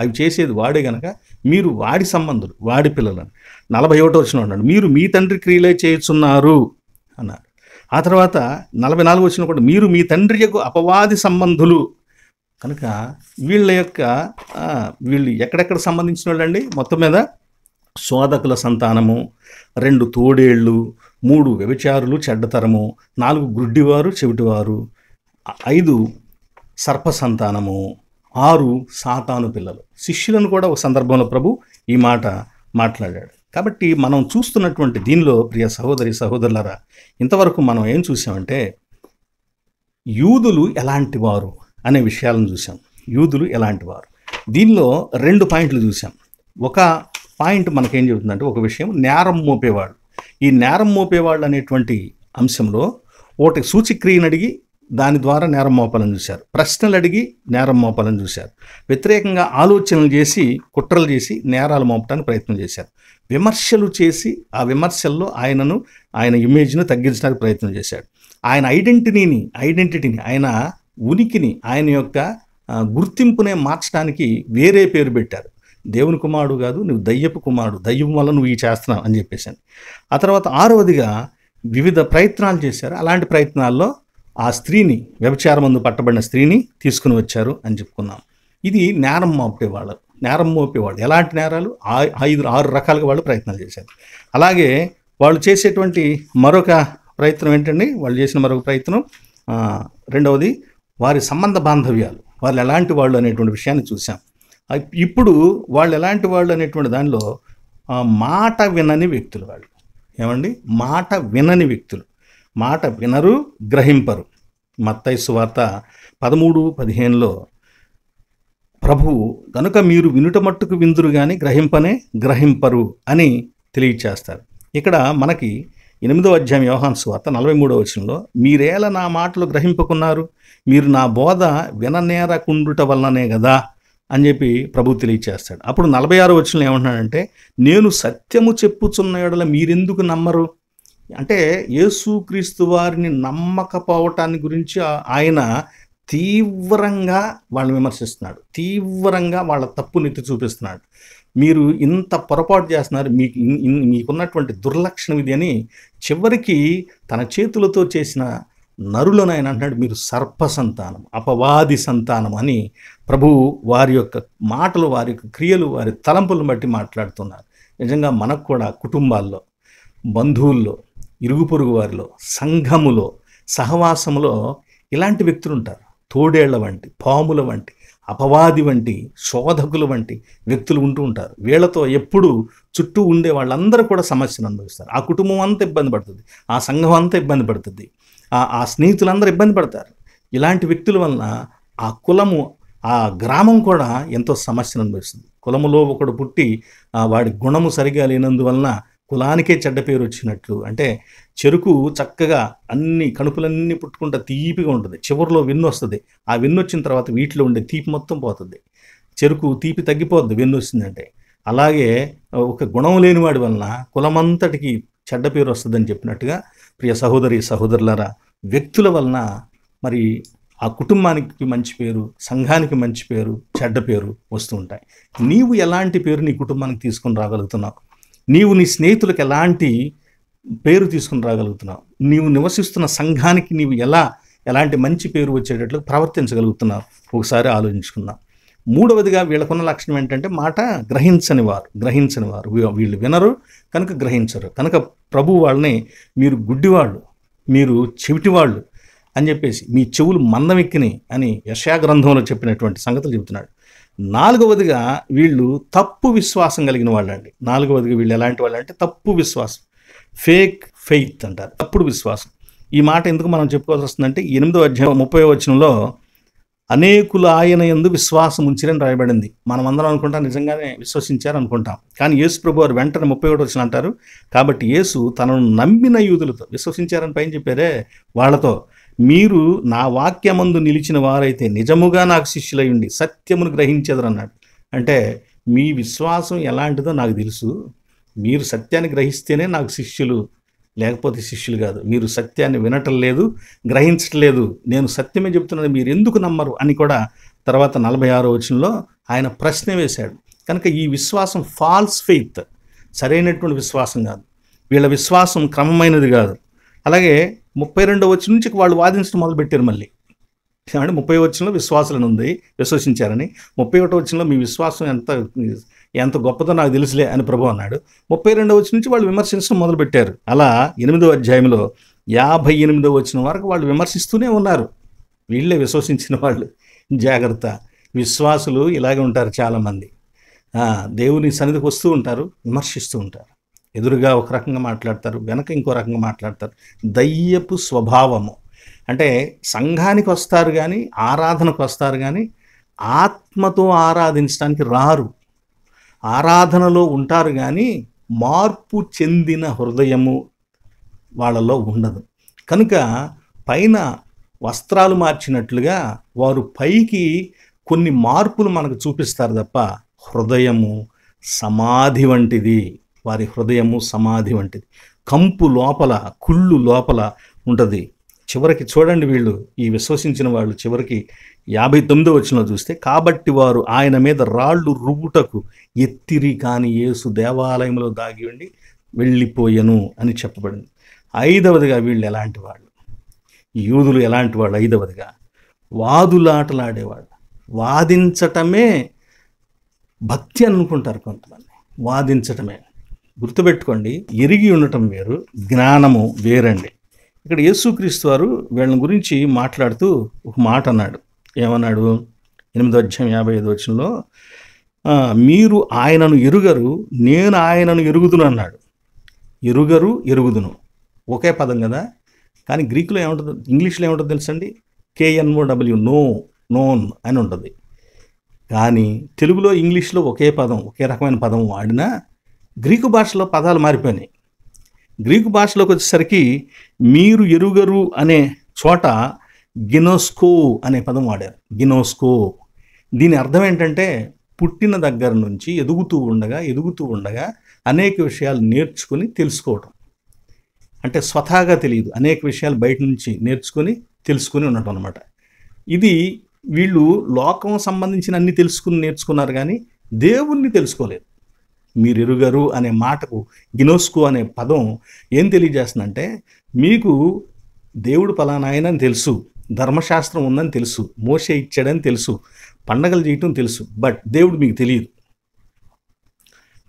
Speaker 1: అవి చేసేది వాడే కనుక మీరు వాడి సంబంధులు, వాడి పిల్లలని. 41వ వచనం అన్నాడు, మీరు మీ తండ్రి క్రియలే చేయుచున్నారు అన్నారు. ఆ తర్వాత 44వ వచనం కూడా, మీరు మీ తండ్రి యొక్క అపవాది సంబంధులు కనుక వీళ్ళు ఎక్కడెక్కడ సంబంధించిన వాళ్ళండి? మొత్తం మీద శోధకుల సంతానము, 2 తోడేళ్ళు, 3 వ్యభిచారులు చెడ్డతరము, 4 గుడ్డివారు చెవిటివారు, 5 సర్ప సంతానము, 6 సాతాను పిల్లలు. శిష్యులను కూడా ఒక సందర్భంలో ప్రభు ఈ మాట మాట్లాడాడు. కాబట్టి మనం చూస్తున్నటువంటి దీనిలో ప్రియ సహోదరి సహోదరులారా, ఇంతవరకు మనం ఏం చూసామంటే యూదులు ఎలాంటి వారు అనే విషయాలను చూసాం. యూదులు ఎలాంటి వారు, దీనిలో 2 పాయింట్లు చూసాం. ఒక పాయింట్ మనకేం చెబుతుందంటే, ఒక విషయం నేరం మోపేవాడు. ఈ నేరం మోపేవాళ్ళు అనేటువంటి అంశంలో ఒకటి సూచిక్రియను అడిగి దాని ద్వారా నేరం మోపాలని చూశారు, ప్రశ్నలు అడిగి నేరం మోపాలని చూశారు, వ్యతిరేకంగా ఆలోచనలు చేసి కుట్రలు చేసి నేరాలు మోపడానికి ప్రయత్నం చేశారు, విమర్శలు చేసి ఆ విమర్శల్లో ఆయన ఇమేజ్ను తగ్గించడానికి ప్రయత్నం చేశాడు, ఆయన ఐడెంటిటీని ఆయన ఉనికిని, ఆయన యొక్క గుర్తింపునే మార్చడానికి వేరే పేరు పెట్టారు. దేవుని కుమారుడు కాదు, నువ్వు దయ్యపు కుమారుడు, దయ్యం వల్ల నువ్వు చేస్తున్నావు అని చెప్పేసాను. ఆ తర్వాత 6వదిగా వివిధ ప్రయత్నాలు చేశారు. అలాంటి ప్రయత్నాల్లో ఆ స్త్రీని, వ్యభిచారమందు పట్టబడిన స్త్రీని తీసుకుని వచ్చారు అని చెప్పుకున్నాం. ఇది నేరం మోపేవాళ్ళు. ఎలాంటి నేరాలు? 6 రకాలుగా వాళ్ళు ప్రయత్నాలు చేశారు. అలాగే వాళ్ళు చేసేటువంటి మరొక ప్రయత్నం ఏంటండి? వాళ్ళు చేసిన మరొక ప్రయత్నం, 2వది వారి సంబంధ బాంధవ్యాలు, వాళ్ళు ఎలాంటి వాళ్ళు అనేటువంటి విషయాన్ని చూసాం. ఇప్పుడు వాళ్ళు ఎలాంటి వాళ్ళు అనేటువంటి దానిలో మాట వినని వ్యక్తులు వాళ్ళు. ఏమండి? మాట వినని వ్యక్తులు, మాట వినరు, గ్రహింపరు. మత్తయి సువార్త 13:15లో ప్రభువు కనుక మీరు వినుట మట్టుకు విందురు కానీ గ్రహింపరు అని తెలియచేస్తారు. ఇక్కడ మనకి 8వ అధ్యాయం యోహాను సువార్త 43వ వచనంలో, మీరేలా నా మాటలు గ్రహింపకున్నారు, మీరు నా బోధ విననేరకుండుట వలననే కదా అని చెప్పి ప్రభు తెలియచేస్తాడు. అప్పుడు 46వ వచనంలో ఏమంటున్నాడంటే, నేను సత్యము చెప్పుచున్న యెడల మీరెందుకు నమ్మరు? అంటే యేసుక్రీస్తు వారిని నమ్మకపోవటాన్ని గురించి ఆయన తీవ్రంగా వాళ్ళని విమర్శిస్తున్నాడు, తీవ్రంగా వాళ్ళ తప్పునెత్తి చూపిస్తున్నాడు. మీరు ఇంత పొరపాటు చేస్తున్నారు, మీకున్నటువంటి దుర్లక్షణం ఇది అని చివరికి తన చేతులతో చేసిన నరులను ఆయన అంటున్నాడు, మీరు సర్ప సంతానం, అపవాది సంతానం అని ప్రభువు వారి యొక్క మాటలు, వారి యొక్క క్రియలు, వారి తలంపులను బట్టి మాట్లాడుతున్నారు. నిజంగా మనకు కూడా కుటుంబాల్లో, బంధువుల్లో, ఇరుగు పొరుగు వారిలో, సంఘములో, సహవాసములో ఇలాంటి వ్యక్తులు ఉంటారు. తోడేళ్ల వంటి, పాముల వంటి, అపవాది వంటి, శోధకుల వంటి వ్యక్తులు ఉంటూ ఉంటారు. వీళ్ళతో ఎప్పుడు చుట్టూ ఉండే వాళ్ళందరూ కూడా సమస్యను అనుభవిస్తారు. ఆ కుటుంబం అంతా ఇబ్బంది పడుతుంది, ఆ సంఘం అంతా ఇబ్బంది పడుతుంది. ఆ స్నేహితులందరూ ఇబ్బంది పడతారు. ఇలాంటి వ్యక్తుల వలన ఆ కులము, ఆ గ్రామం కూడా ఎంతో సమస్యను అనుభవిస్తుంది. కులములో ఒకడు పుట్టి వాడి గుణము సరిగా లేనందువలన కులానికే చెడ్డ పేరు వచ్చినట్లు. అంటే చెరుకు చక్కగా అన్ని కణుపులన్నీ పుట్టుకుంటా తీపిగా ఉంటుంది, చివరిలో వెన్ను వస్తుంది. ఆ వెన్ను వచ్చిన తర్వాత వీటిలో ఉండే తీపి మొత్తం పోతుంది. చెరుకు తీపి తగ్గిపోద్ది వెన్ను వచ్చిందంటే. అలాగే ఒక గుణం లేని వాడి వలన కులమంతటికి చెడ్డ పేరు వస్తుందని చెప్పినట్టుగా ప్రియ సహోదరి సహోదరులారా, వ్యక్తుల వలన మరి ఆ కుటుంబానికి మంచి పేరు, సంఘానికి మంచి పేరు, చెడ్డ పేరు వస్తూ ఉంటాయి. నీవు ఎలాంటి పేరు నీ కుటుంబానికి తీసుకొని రాగలుగుతున్నావు? నీవు నీ స్నేహితులకు ఎలాంటి పేరు తీసుకుని రాగలుగుతున్నావు? నీవు నివసిస్తున్న సంఘానికి నీవు ఎలాంటి మంచి పేరు వచ్చేటట్లు ప్రవర్తించగలుగుతున్నావు? ఒకసారి ఆలోచించుకుందాం. మూడవదిగా వీళ్ళకున్న లక్షణం ఏంటంటే మాట గ్రహించని వారు. వీళ్ళు వినరు కనుక గ్రహించరు. కనుక ప్రభు వాళ్ళని మీరు గుడ్డివాళ్ళు, మీరు చెవిటివాళ్ళు అని చెప్పేసి, మీ చెవులు మందమెక్కినాయి అని యెషయా గ్రంథంలో చెప్పినటువంటి సంగతులు చెబుతున్నాడు. నాలుగవదిగా వీళ్ళు తప్పు విశ్వాసం కలిగిన వాళ్ళండి. నాలుగవదిగా వీళ్ళు ఎలాంటి వాళ్ళు అంటే తప్పు విశ్వాసం, ఫేక్ ఫెయిత్ అంటారు, తప్పుడు విశ్వాసం. ఈ మాట ఎందుకు మనం చెప్పుకోవాల్సి వస్తుందంటే 8వ అధ్యాయం 30వ వచనంలో అనేకులు ఆయన యందు విశ్వాసం ఉంచిరని రాయబడింది. మనం అందరం అనుకుంటాం నిజంగానే విశ్వసించారు అనుకుంటాం. కానీ యేసు ప్రభు వారు వెంటనే 31వ వచనం అంటారు, కాబట్టి యేసు తనను నమ్మిన యూదులతో, విశ్వసించారని పైన చెప్పారే వాళ్ళతో, మీరు నా వాక్యమందు నిలిచిన వారైతే నిజముగా నాకు శిష్యులై ఉండి సత్యమును గ్రహించెదరన్నాడు. అంటే మీ విశ్వాసం ఎలాంటిదో నాకు తెలుసు, మీరు సత్యాన్ని గ్రహిస్తేనే నాకు శిష్యులు, లేకపోతే శిష్యులు కాదు. మీరు సత్యాన్ని వినటం లేదు, గ్రహించటం లేదు, నేను సత్యమే చెప్తున్నాను, మీరు ఎందుకు నమ్మరు అని కూడా తర్వాత 46వ వచనంలో ఆయన ప్రశ్న వేశాడు. కనుక ఈ విశ్వాసం ఫాల్స్ ఫెయిత్, సరైనటువంటి విశ్వాసం కాదు. వీళ్ళ విశ్వాసం క్రమమైనది కాదు. అలాగే 32వ వచనం నుంచి వాళ్ళు వాదించడం మొదలుపెట్టారు. మళ్ళీ అంటే 30వ వచనంలో విశ్వాసులను ఉంది, విశ్వసించారని. 31వ వచనంలో మీ విశ్వాసం ఎంత గొప్పదో నాకు తెలుసులే అని ప్రభు అన్నాడు. 32వ వచనం నుంచి వాళ్ళు విమర్శించడం మొదలుపెట్టారు. అలా 8వ అధ్యాయంలో 58వ వచనం వరకు వాళ్ళు విమర్శిస్తూనే ఉన్నారు. వీళ్ళే విశ్వసించిన వాళ్ళు. జాగ్రత్త, విశ్వాసులు ఇలాగే ఉంటారు చాలామంది. దేవుని సన్నిధికి వస్తూ ఉంటారు, విమర్శిస్తూ ఉంటారు. ఎదురుగా ఒక రకంగా మాట్లాడతారు, వెనక ఇంకో రకంగా మాట్లాడతారు. దయ్యపు స్వభావము. అంటే సంఘానికి వస్తారు కానీ, ఆరాధనకు వస్తారు కానీ ఆత్మతో ఆరాధించడానికి రారు. ఆరాధనలో ఉంటారు కానీ మార్పు చెందిన హృదయము వాళ్ళలో ఉండదు. కనుక పైన వస్త్రాలు మార్చినట్లుగా వారు పైకి కొన్ని మార్పులు మనకు చూపిస్తారు తప్ప హృదయము సమాధి వంటిది. వారి హృదయము సమాధి వంటిది. కంపు లోపల, కుళ్ళు లోపల ఉంటుంది. చివరికి చూడండి, వీళ్ళు ఈ విశ్వసించిన వాళ్ళు చివరికి 59వ వచనంలో చూస్తే, కాబట్టి వారు ఆయన మీద రాళ్ళు రువ్వుటకు ఎత్తిరి కానీ యేసు దేవాలయంలో దాగి ఉండి వెళ్ళిపోయెను అని చెప్పబడింది. 5వదిగా వీళ్ళు ఎలాంటి వాళ్ళు, యూదులు ఎలాంటి వాళ్ళు? 5వదిగా వాదులాటలాడేవాళ్ళు. వాదించటమే భక్తి అనుకుంటారు కొంతమంది. వాదించటమే. గుర్తుపెట్టుకోండి, ఎరిగి ఉండటం వేరు, జ్ఞానము వేరండి. ఇక్కడ యేసుక్రీస్తు వారు వీళ్ళని గురించి మాట్లాడుతూ ఒక మాట అన్నాడు. ఏమన్నాడు? 8వ అధ్యాయం 55వ వచనంలో, మీరు ఆయనను ఎరుగరు, నేను ఆయనను ఎరుగుదును అన్నాడు. ఎరుగరు, ఎరుగుదును ఒకే పదం కదా. కానీ గ్రీకులో ఏముంటుంది, ఇంగ్లీష్లో ఏముంటుంది తెలుసండి? KNOW, నోన్ అని ఉంటుంది. కానీ తెలుగులో, ఇంగ్లీష్లో ఒకే పదం, ఒకే రకమైన పదం వాడినా గ్రీకు భాషలో పదాలు మారిపోయినాయి. గ్రీకు భాషలోకి వచ్చేసరికి మీరు ఎరుగరు అనే చోట గినోస్కో అనే పదం వాడారు. గినోస్కో. దీని అర్థం ఏంటంటే పుట్టిన దగ్గర నుంచి ఎదుగుతూ ఉండగా అనేక విషయాలు నేర్చుకుని తెలుసుకోవటం. అంటే స్వతహాగా తెలియదు, అనేక విషయాలు బయట నుంచి తెలుసుకుని ఉండటం అనమాట. ఇది వీళ్ళు లోకం సంబంధించిన అన్ని నేర్చుకున్నారు కానీ దేవుణ్ణి తెలుసుకోలేదు. మీరు ఎరుగరు అనే మాటకు గినోస్కో అనే పదం ఏం తెలియజేస్తుందంటే, మీకు దేవుడు పలానా ఆయనని తెలుసు, ధర్మశాస్త్రం ఉందని తెలుసు, మోషే ఇచ్చాడని తెలుసు, పండగలు చేయటం తెలుసు, బట్ దేవుడు మీకు తెలియదు.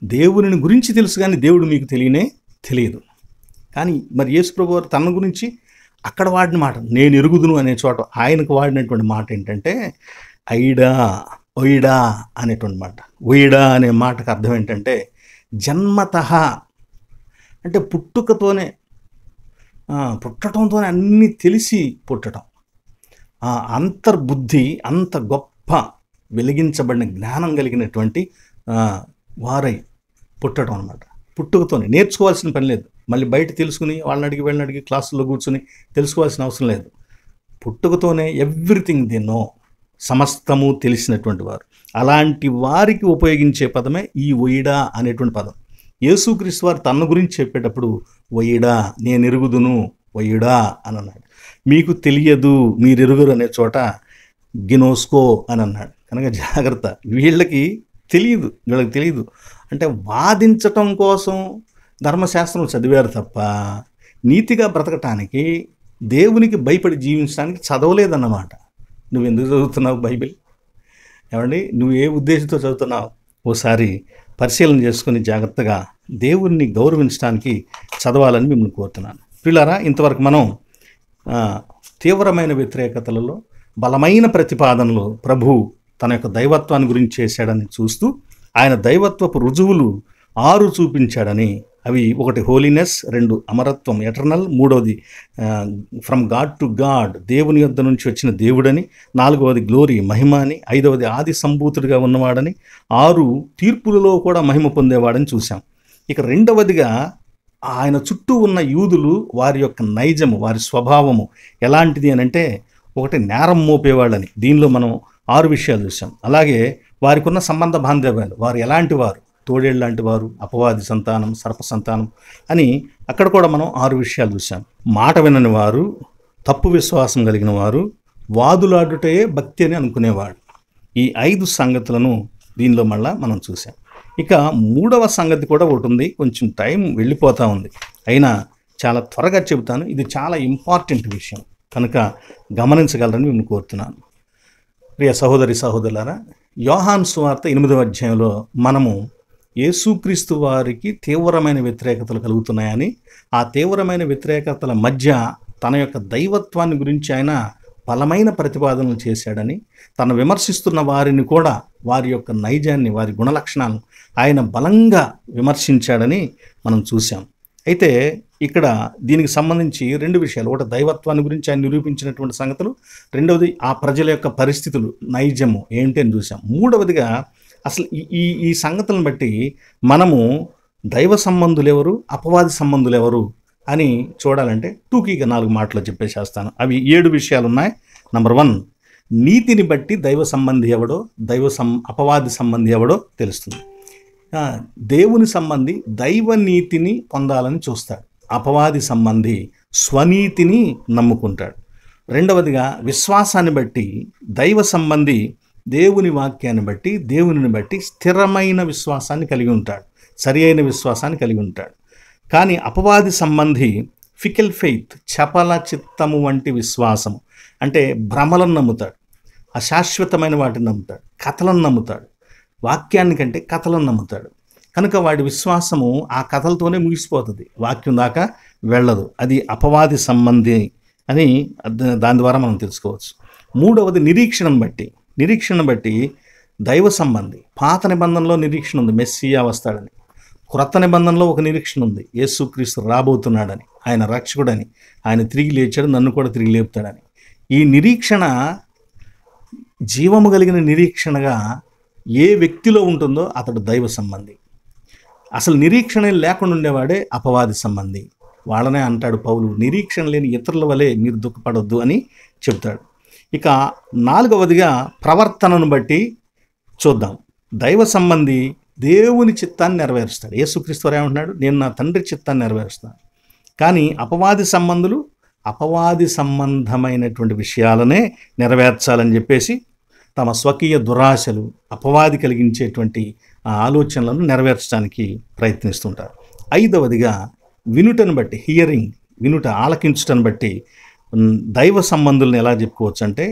Speaker 1: దేవుని గురించి తెలుసు కానీ దేవుడు మీకు తెలియదు. కానీ మరి యేసు ప్రభు వారు తన గురించి అక్కడ వాడిన మాట, నేను ఎరుగుదును అనే చోట ఆయనకు వాడినటువంటి మాట ఏంటంటే ఒయిడా అనేటువంటి మాట. ఒయిడా అనే మాటకు అర్థం ఏంటంటే జన్మతః, అంటే పుట్టుకతోనే పుట్టడంతోనే అన్నీ తెలిసి పుట్టడం, అంతర్బుద్ధి అంత గొప్ప వెలిగించబడిన జ్ఞానం కలిగినటువంటి వారై పుట్టడం అనమాట. పుట్టుకతోనే నేర్చుకోవాల్సిన పని లేదు, మళ్ళీ బయట తెలుసుకుని వాళ్ళని అడిగి వీళ్ళని అడిగి క్లాసుల్లో కూర్చుని తెలుసుకోవాల్సిన అవసరం లేదు. పుట్టుకతోనే ఎవ్రీథింగ్ దే నో, సమస్తము తెలిసినటువంటి వారు. అలాంటి వారికి ఉపయోగించే పదమే ఈ ఒయిడా అనేటువంటి పదం. యేసుక్రీస్తు వారు తన గురించి చెప్పేటప్పుడు ఒయిడా, నేను ఎరుగుదును ఒయిడా అని అన్నాడు. మీకు తెలియదు మీరెరుగురు అనే చోట గినోస్కో అని అన్నాడు. కనుక జాగ్రత్త, వీళ్ళకి తెలియదు అంటే వాదించటం కోసం ధర్మశాస్త్రం చదివారు తప్ప నీతిగా బ్రతకటానికి, దేవునికి భయపడి జీవించడానికి చదవలేదన్నమాట. నువ్వు ఎందుకు చదువుతున్నావు బైబిల్? ఏమండి, నువ్వు ఏ ఉద్దేశంతో చదువుతున్నావు? ఓసారి పరిశీలన చేసుకుని జాగ్రత్తగా దేవుణ్ణి గౌరవించడానికి చదవాలని మిమ్మల్ని కోరుతున్నాను. పిల్లారా, ఇంతవరకు మనం తీవ్రమైన వ్యతిరేకతలలో బలమైన ప్రతిపాదనలు ప్రభు తన యొక్క దైవత్వాన్ని గురించి చేశాడని చూస్తూ ఆయన దైవత్వపు రుజువులు 6 చూపించాడని, అవి 1 హోలీనెస్, 2 అమరత్వం ఎటర్నల్, 3వది ఫ్రమ్ గాడ్ టు గాడ్ దేవుని యొద్ద నుంచి వచ్చిన దేవుడని, 4వది గ్లోరీ మహిమ అని, 5వది ఆది సంభూతుడిగా ఉన్నవాడని, 6 తీర్పులలో కూడా మహిమ పొందేవాడని చూసాం. ఇక 2వదిగా ఆయన చుట్టూ ఉన్న యూదులు వారి యొక్క నైజము, వారి స్వభావము ఎలాంటిది అని అంటే, 1 నేరం మోపేవాళ్ళని, దీనిలో మనం 6 విషయాలు చూసాం. అలాగే వారికి ఉన్న సంబంధ బాంధవ్యాలు, వారు ఎలాంటి వారు, తోడేళ్ళు లాంటి వారు, అపవాది సంతానం, సర్ప సంతానం అని అక్కడ కూడా మనం 6 విషయాలు చూసాం. మాట వినని వారు, తప్పు విశ్వాసం కలిగిన వారు, వాదులాడుటే భక్తి అని అనుకునేవాడు. ఈ 5 సంగతులను దీనిలో మళ్ళా మనం చూసాం. ఇక 3వ సంగతి కూడా ఒకటి ఉంది, కొంచెం టైం వెళ్ళిపోతూ ఉంది, అయినా చాలా త్వరగా చెబుతాను. ఇది చాలా ఇంపార్టెంట్ విషయం కనుక గమనించగలరని మేము కోరుతున్నాను. ప్రియ సహోదరి సహోదరులారా, యోహాను సువార్త 8వ అధ్యాయంలో మనము యేసుక్రీస్తు వారికి తీవ్రమైన వ్యతిరేకతలు కలుగుతున్నాయని, ఆ తీవ్రమైన వ్యతిరేకతల మధ్య తన యొక్క దైవత్వాన్ని గురించి ఆయన బలమైన ప్రతిపాదనలు చేశాడని, తను విమర్శిస్తున్న వారిని కూడా వారి యొక్క నైజాన్ని, వారి గుణలక్షణాలను ఆయన బలంగా విమర్శించాడని మనం చూసాం. అయితే ఇక్కడ దీనికి సంబంధించి 2 విషయాలు, ఒకటి దైవత్వాన్ని గురించి ఆయన నిరూపించినటువంటి సంగతులు, 2వది ఆ ప్రజల యొక్క పరిస్థితులు, నైజము ఏంటి అని చూసాం. 3వదిగా అసలు ఈ సంగతులను బట్టి మనము దైవ సంబంధులు ఎవరు, అపవాది సంబంధులు ఎవరు అని చూడాలంటే టూకీగా 4 మాటలు చెప్పేసేస్తాను. అవి 7 విషయాలు ఉన్నాయి. నంబర్ 1, నీతిని బట్టి దైవ సంబంధి ఎవడో, అపవాది సంబంధి ఎవడో తెలుస్తుంది. దేవుని సంబంధి దైవ నీతిని పొందాలని చూస్తాడు, అపవాది సంబంధి స్వనీతిని నమ్ముకుంటాడు. 2వదిగా విశ్వాసాన్ని బట్టి దైవ సంబంధి దేవుని వాక్యాన్ని బట్టి, దేవునిని బట్టి స్థిరమైన విశ్వాసాన్ని కలిగి ఉంటాడు, సరి అయిన విశ్వాసాన్ని కలిగి ఉంటాడు. కానీ అపవాది సంబంధి ఫికల్ ఫెయిత్, చపల చిత్తము వంటి విశ్వాసము, అంటే భ్రమలను నమ్ముతాడు, అశాశ్వతమైన వాటిని నమ్ముతాడు, కథలను నమ్ముతాడు, వాక్యాన్ని కంటే కథలను నమ్ముతాడు. కనుక వాడి విశ్వాసము ఆ కథలతోనే ముగిసిపోతుంది, వాక్యం దాకా వెళ్ళదు. అది అపవాది సంబంధి అని దాని ద్వారా మనం తెలుసుకోవచ్చు. 3వది నిరీక్షణను బట్టి దైవ సంబంధి. పాత నిబంధనలో నిరీక్షణ ఉంది, మెస్సియా వస్తాడని. క్రొత్త నిబంధనలో ఒక నిరీక్షణ ఉంది, యేసుక్రీస్తు రాబోతున్నాడని, ఆయన రక్షకుడని, ఆయన తిరిగి లేచాడు, నన్ను కూడా తిరిగి లేపుతాడని. ఈ నిరీక్షణ జీవము కలిగిన నిరీక్షణగా ఏ వ్యక్తిలో ఉంటుందో అతడు దైవ సంబంధి. అసలు నిరీక్షణ లేకుండా ఉండేవాడే అపవాది సంబంధి. వాళ్ళనే అంటాడు పౌలు, నిరీక్షణ లేని ఇతరుల వలె మీరు దుఃఖపడొద్దు అని చెప్తాడు. ఇక 4వదిగా ప్రవర్తనను బట్టి చూద్దాం. దైవ సంబంధి దేవుని చిత్తాన్ని నెరవేరుస్తాడు. యేసుక్రీస్తు వారు ఏమంటున్నాడు, నేను నా తండ్రి చిత్తాన్ని నెరవేరుస్తాను. కానీ అపవాది సంబంధులు అపవాది సంబంధమైనటువంటి విషయాలనే నెరవేర్చాలని చెప్పేసి తమ స్వకీయ దురాశలు, అపవాది కలిగించేటువంటి ఆలోచనలను నెరవేర్చడానికి ప్రయత్నిస్తుంటారు. 5వదిగా వినుటను బట్టి, వినుట, ఆలకించుటను బట్టి దైవ సంబంధులను ఎలా చెప్పుకోవచ్చు అంటే,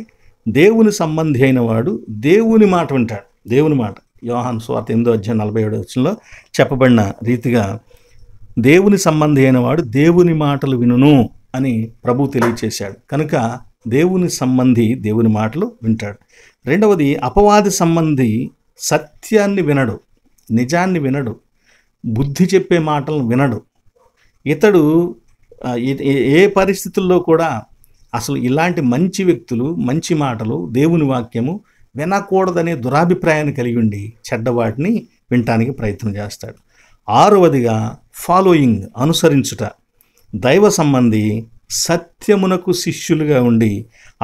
Speaker 1: దేవుని సంబంధి అయిన వాడు దేవుని మాట వింటాడు. దేవుని మాట యోహాను సువార్త 8వ అధ్యాయం 47వ వచనంలో చెప్పబడిన రీతిగా దేవుని సంబంధి అయిన వాడు దేవుని మాటలు వినును అని ప్రభు తెలియచేశాడు. కనుక దేవుని సంబంధి దేవుని మాటలు వింటాడు. 2వది అపవాది సంబంధి సత్యాన్ని వినడు, నిజాన్ని వినడు, బుద్ధి చెప్పే మాటలను వినడు. ఇతడు ఏ పరిస్థితుల్లో కూడా అసలు ఇలాంటి మంచి వ్యక్తులు, మంచి మాటలు, దేవుని వాక్యము వినకూడదనే దురాభిప్రాయాన్ని కలిగి ఉండి చెడ్డవాటిని వినటానికి ప్రయత్నం చేస్తాడు. 6వదిగా ఫాలోయింగ్, అనుసరించుట. దైవ సంబంధి సత్యమునకు శిష్యులుగా ఉండి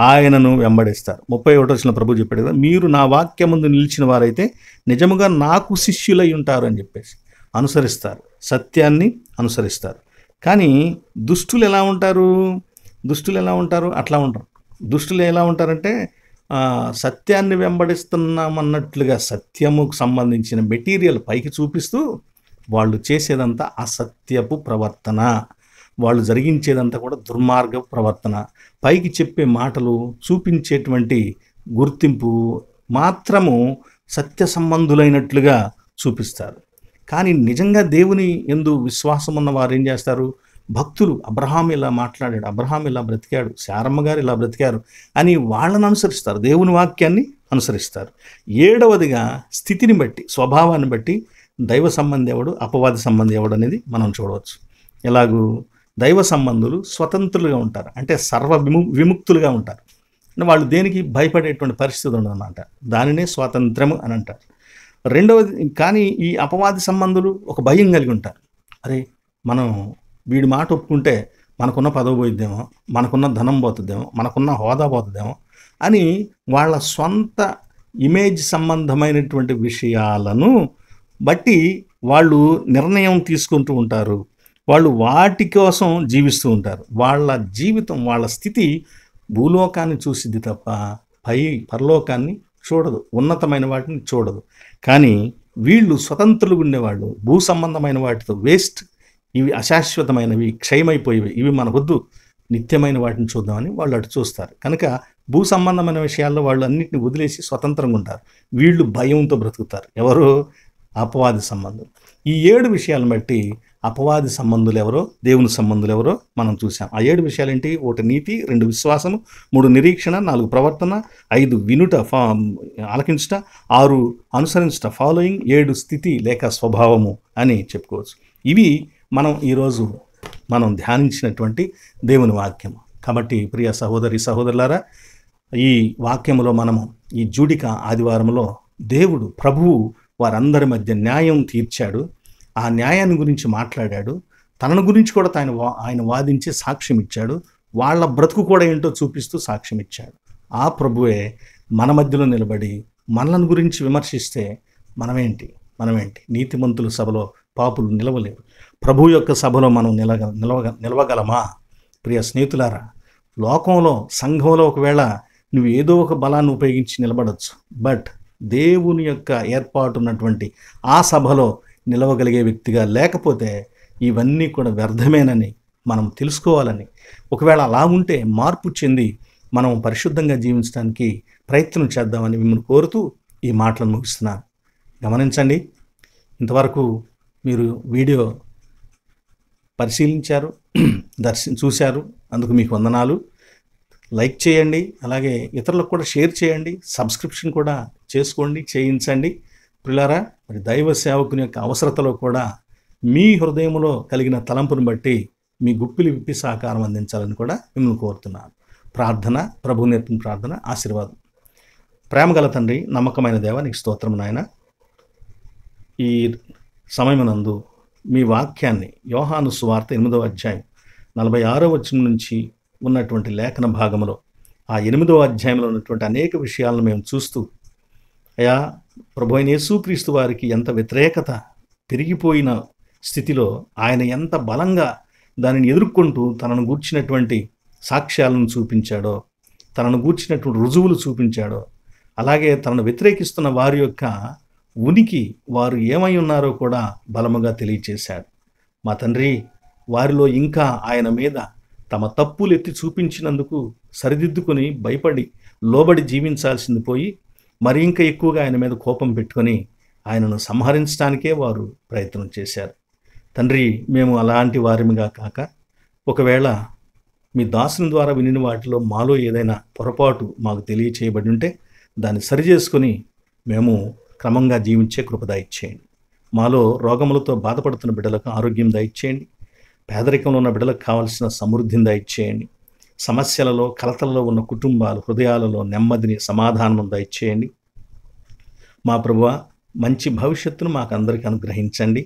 Speaker 1: ఆయనను వెంబడిస్తారు. 31వ వచనంలో ప్రభు చెప్పాడు కదా, మీరు నా వాక్యమందు నిలిచిన వారైతే నిజముగా నాకు శిష్యులై ఉంటారు అని చెప్పేసి అనుసరిస్తారు, సత్యాన్ని అనుసరిస్తారు. కానీ దుష్టులు ఎలా ఉంటారు? అట్లా ఉంటారు. దుష్టులు ఎలా ఉంటారంటే సత్యాన్ని వెంబడిస్తున్నామన్నట్లుగా సత్యముకు సంబంధించిన మెటీరియల్ పైకి చూపిస్తూ వాళ్ళు చేసేదంతా అసత్యపు ప్రవర్తన, వాళ్ళు జరిగించేదంతా కూడా దుర్మార్గ ప్రవర్తన. పైకి చెప్పే మాటలు, చూపించేటువంటి గుర్తింపు మాత్రము సత్య సంబంధులైనట్లుగా చూపిస్తారు. కానీ నిజంగా దేవుని యందు విశ్వాసం ఉన్న వారు ఏం చేస్తారు? భక్తులు, అబ్రహాం ఇలా మాట్లాడాడు, అబ్రహాం ఇలా బ్రతికాడు, శారమ్మ గారు ఇలా బ్రతికారు అని వాళ్ళని అనుసరిస్తారు, దేవుని వాక్యాన్ని అనుసరిస్తారు. 7వదిగా స్థితిని బట్టి, స్వభావాన్ని బట్టి దైవ సంబంధి ఎవడు, అపవాది సంబంధి ఎవడు అనేది మనం చూడవచ్చు. ఎలాగూ దైవ సంబంధులు స్వతంత్రులుగా ఉంటారు, అంటే విముక్తులుగా ఉంటారు. అంటే వాళ్ళు దేనికి భయపడేటువంటి పరిస్థితి ఉండదన్నమాట. దానినే స్వాతంత్రము అని అంటారు. 2వది, కానీ ఈ అపవాది సంబంధులు ఒక భయం కలిగి ఉంటారు. అరే, మనం వీడి మాట ఒప్పుకుంటే మనకున్న పదవి పోయిద్దేమో, మనకున్న ధనం పోతుందేమో, మనకున్న హోదా పోతుందేమో అని వాళ్ళ సొంత ఇమేజ్ సంబంధమైనటువంటి విషయాలను బట్టి వాళ్ళు నిర్ణయం తీసుకుంటూ ఉంటారు. వాళ్ళు వాటి కోసం జీవిస్తూ ఉంటారు. వాళ్ళ జీవితం, వాళ్ళ స్థితి భూలోకాన్ని చూసిద్ది తప్ప పరలోకాన్ని చూడదు, ఉన్నతమైన వాటిని చూడదు. కానీ వీళ్ళు స్వతంత్రులుగా ఉండేవాళ్ళు భూ సంబంధమైన వాటితో వేస్ట్, ఇవి అశాశ్వతమైనవి, క్షయమైపోయేవి, ఇవి మనకొద్దు, నిత్యమైన వాటిని చూద్దామని వాళ్ళు అటు చూస్తారు. కనుక భూ సంబంధమైన విషయాల్లో వాళ్ళు అన్నింటిని వదిలేసి స్వతంత్రంగా ఉంటారు. వీళ్ళు భయంతో బ్రతుకుతారు. ఎవరు? అపవాది సంబంధులు. ఈ 7 విషయాలను బట్టి అపవాది సంబంధులు ఎవరో, దేవుని సంబంధులు ఎవరో మనం చూసాం. ఆ 7 విషయాలు ఏంటి? 1 నీతి, 2 విశ్వాసము, 3 నిరీక్షణ, 4 ప్రవర్తన, 5 వినుట, ఆలకించుట, 6 అనుసరించుట, ఫాలోయింగ్, 7 స్థితి లేక స్వభావము అని చెప్పుకోవచ్చు. ఇవి మనం ఈరోజు ధ్యానించినటువంటి దేవుని వాక్యము. కాబట్టి ప్రియ సహోదరి సహోదరులారా, ఈ వాక్యములో మనము ఈ జూడిక ఆదివారంలో దేవుడు, ప్రభువు వారందరి మధ్య న్యాయం తీర్చాడు. ఆ న్యాయాన్ని గురించి మాట్లాడాడు. తనను గురించి కూడా ఆయన వాదించి సాక్ష్యం ఇచ్చాడు. వాళ్ళ బ్రతుకు కూడా ఏంటో చూపిస్తూ సాక్ష్యం ఇచ్చాడు. ఆ ప్రభువే మన మధ్యలో నిలబడి మనలను గురించి విమర్శిస్తే మనమేంటి? నీతిమంతుల సభలో పాపులు నిలవలేరు. ప్రభు యొక్క సభలో మనం నిలవగలమా? ప్రియ స్నేహితులారా, లోకంలో, సంఘంలో ఒకవేళ నువ్వు ఏదో ఒక బలాన్ని ఉపయోగించి నిలబడవచ్చు. బట్ దేవుని యొక్క ఏర్పాటు ఉన్నటువంటి ఆ సభలో నిలవగలిగే వ్యక్తిగా లేకపోతే ఇవన్నీ కూడా వ్యర్థమేనని మనం తెలుసుకోవాలని, ఒకవేళ అలా ఉంటే మార్పు చెంది మనం పరిశుద్ధంగా జీవించడానికి ప్రయత్నం చేద్దామని మిమ్మల్ని కోరుతూ ఈ మాటలను ముగిస్తున్నాను. గమనించండి, ఇంతవరకు మీరు వీడియో పరిశీలించారు, చూశారు, అందుకు మీకు వందనాలు. లైక్ చేయండి, అలాగే ఇతరులకు కూడా షేర్ చేయండి, సబ్స్క్రిప్షన్ కూడా చేసుకోండి, చేయించండి. ప్రియులారా, మరి దైవ సేవకుని యొక్క అవసరతలో కూడా మీ హృదయంలో కలిగిన తలంపును బట్టి మీ గుప్పిలి విప్పి సహకారం అందించాలని కూడా మిమ్మల్ని కోరుతున్నాను. ప్రార్థన, ప్రభు నేర్పిన ప్రార్థన, ఆశీర్వాదం. ప్రేమగల తండ్రి, నమ్మకమైన దేవ, నీకు స్తోత్రం నాయన. ఈ సమయమునందు మీ వాక్యాన్ని యోహాను సువార్త 8వ అధ్యాయం 46వ వచనం నుంచి ఉన్నటువంటి లేఖన భాగంలో, ఆ 8వ అధ్యాయంలో ఉన్నటువంటి అనేక విషయాలను మేము చూస్తూ, అయా ప్రభు అయిన యేసుక్రీస్తు వారికి ఎంత వ్యతిరేకత పెరిగిపోయిన స్థితిలో ఆయన ఎంత బలంగా దానిని ఎదుర్కొంటూ తనను గూర్చినటువంటి సాక్ష్యాలను చూపించాడో, తనను గూర్చినటువంటి రుజువులు చూపించాడో, అలాగే తనను వ్యతిరేకిస్తున్న వారి యొక్క ఉనికి, వారు ఏమై ఉన్నారో కూడా బలముగా తెలియచేశాడు. మా తండ్రి, వారిలో ఇంకా ఆయన మీద తమ తప్పులు ఎత్తి చూపించినందుకు సరిదిద్దుకొని భయపడి లోబడి జీవించాల్సింది పోయి మరి ఇంకా ఎక్కువగా ఆయన మీద కోపం పెట్టుకొని ఆయనను సంహరించడానికే వారు ప్రయత్నం చేశారు. తండ్రి, మేము అలాంటి వారిమిగా కాక, ఒకవేళ మీ దాసుని ద్వారా వినిన వాటిలో మాలో ఏదైనా పొరపాటు మాకు తెలియచేయబడి ఉంటే దాన్ని సరిచేసుకొని మేము క్రమంగా జీవించే కృప దయచేయండి. మాలో రోగములతో బాధపడుతున్న బిడ్డలకు ఆరోగ్యం దయచేయండి. పేదరికంలో ఉన్న బిడ్డలకు కావలసిన సమృద్ధిని దయచేయండి. సమస్యలలో కలతలలో ఉన్న కుటుంబాలు హృదయాలలో నెమ్మదిని సమాధానం దయచేయండి. మా ప్రభువా, మంచి భవిష్యత్తును మాకు అందరికీ అనుగ్రహించండి.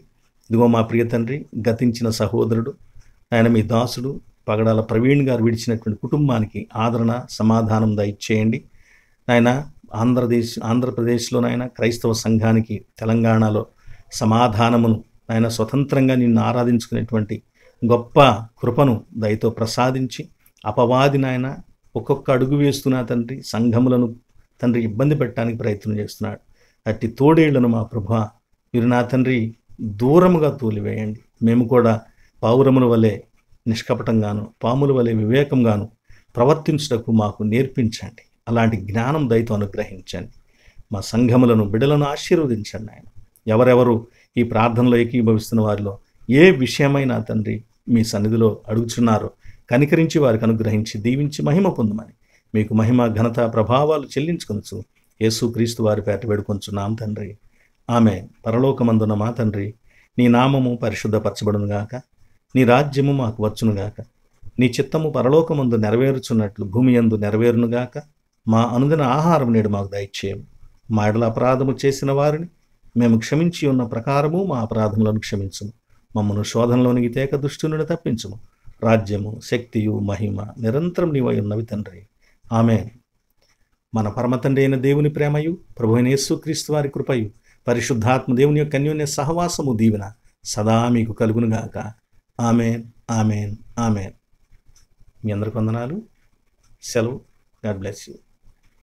Speaker 1: ఇదిగో మా ప్రియ తండ్రి, గతించిన సహోదరుడు ఆయన మీ దాసుడు పగడాల ప్రవీణ్ గారు విడిచినటువంటి కుటుంబానికి ఆదరణ సమాధానం దయచేయండి. ఆయన ఆంధ్రప్రదేశ్లోనైనా క్రైస్తవ సంఘానికి తెలంగాణలో సమాధానమును ఆయన స్వతంత్రంగా నిన్ను ఆరాధించుకునేటువంటి గొప్ప కృపను దయతో ప్రసాదించి అపవాది నాయన ఒక్కొక్క అడుగు వేస్తున్నా తండ్రి సంఘములను తండ్రి ఇబ్బంది పెట్టడానికి ప్రయత్నం చేస్తున్నాడు. అట్టి తోడేళ్లను మా ప్రభువా మీరు నా తండ్రి దూరముగా తోలివేయండి. మేము కూడా పావురముల వలె నిష్కపటంగాను పాముల వలె వివేకంగాను ప్రవర్తించుటకు మాకు నేర్పించండి. అలాంటి జ్ఞానం దయతో అనుగ్రహించండి. మా సంఘములను బిడ్డలను ఆశీర్వదించండి. ఆయన ఎవరెవరు ఈ ప్రార్థనలో ఏకీభవిస్తున్న వారిలో ఏ విషయమైనా తండ్రి మీ సన్నిధిలో అడుగుచున్నారో కనికరించి వారికి అనుగ్రహించి దీవించి మహిమ పొందమని మీకు మహిమ ఘనత ప్రభావాలు చెల్లించుకొనుచు యేసుక్రీస్తు వారి పేట వేడుకొంచున్నాం తండ్రి. ఆమేన్. పరలోకమందున్న మా తండ్రి, నీ నామము పరిశుద్ధపరచబడునుగాక, నీ రాజ్యము మాకు వచ్చునుగాక, నీ చిత్తము పరలోకమందు నెరవేరుచున్నట్లు భూమి యందు నెరవేరునుగాక. మా అనుదిన ఆహారం నేడు మాకు దయచేయము. మా ఎడల అపరాధము చేసిన వారిని మేము క్షమించి ఉన్న ప్రకారము మా అపరాధములను క్షమించుము. మమ్మను శోధనలోనికి తేక దుష్టు నుండి తప్పించుము. రాజ్యము శక్తియు మహిమ నిరంతరం నీవై ఉన్నవి తండ్రి. ఆమేన్. మన పరమతండ్రి అయిన దేవుని ప్రేమయు ప్రభువైన యేసుక్రీస్తు వారి కృపయు పరిశుద్ధాత్మ దేవుని యొక్క అన్యోన్య సహవాసము దీవెన సదా మీకు కలుగునుగాక. ఆమేన్, ఆమేన్, ఆమేన్. మీ అందరికి వందనాలు. సెలవు. God bless you.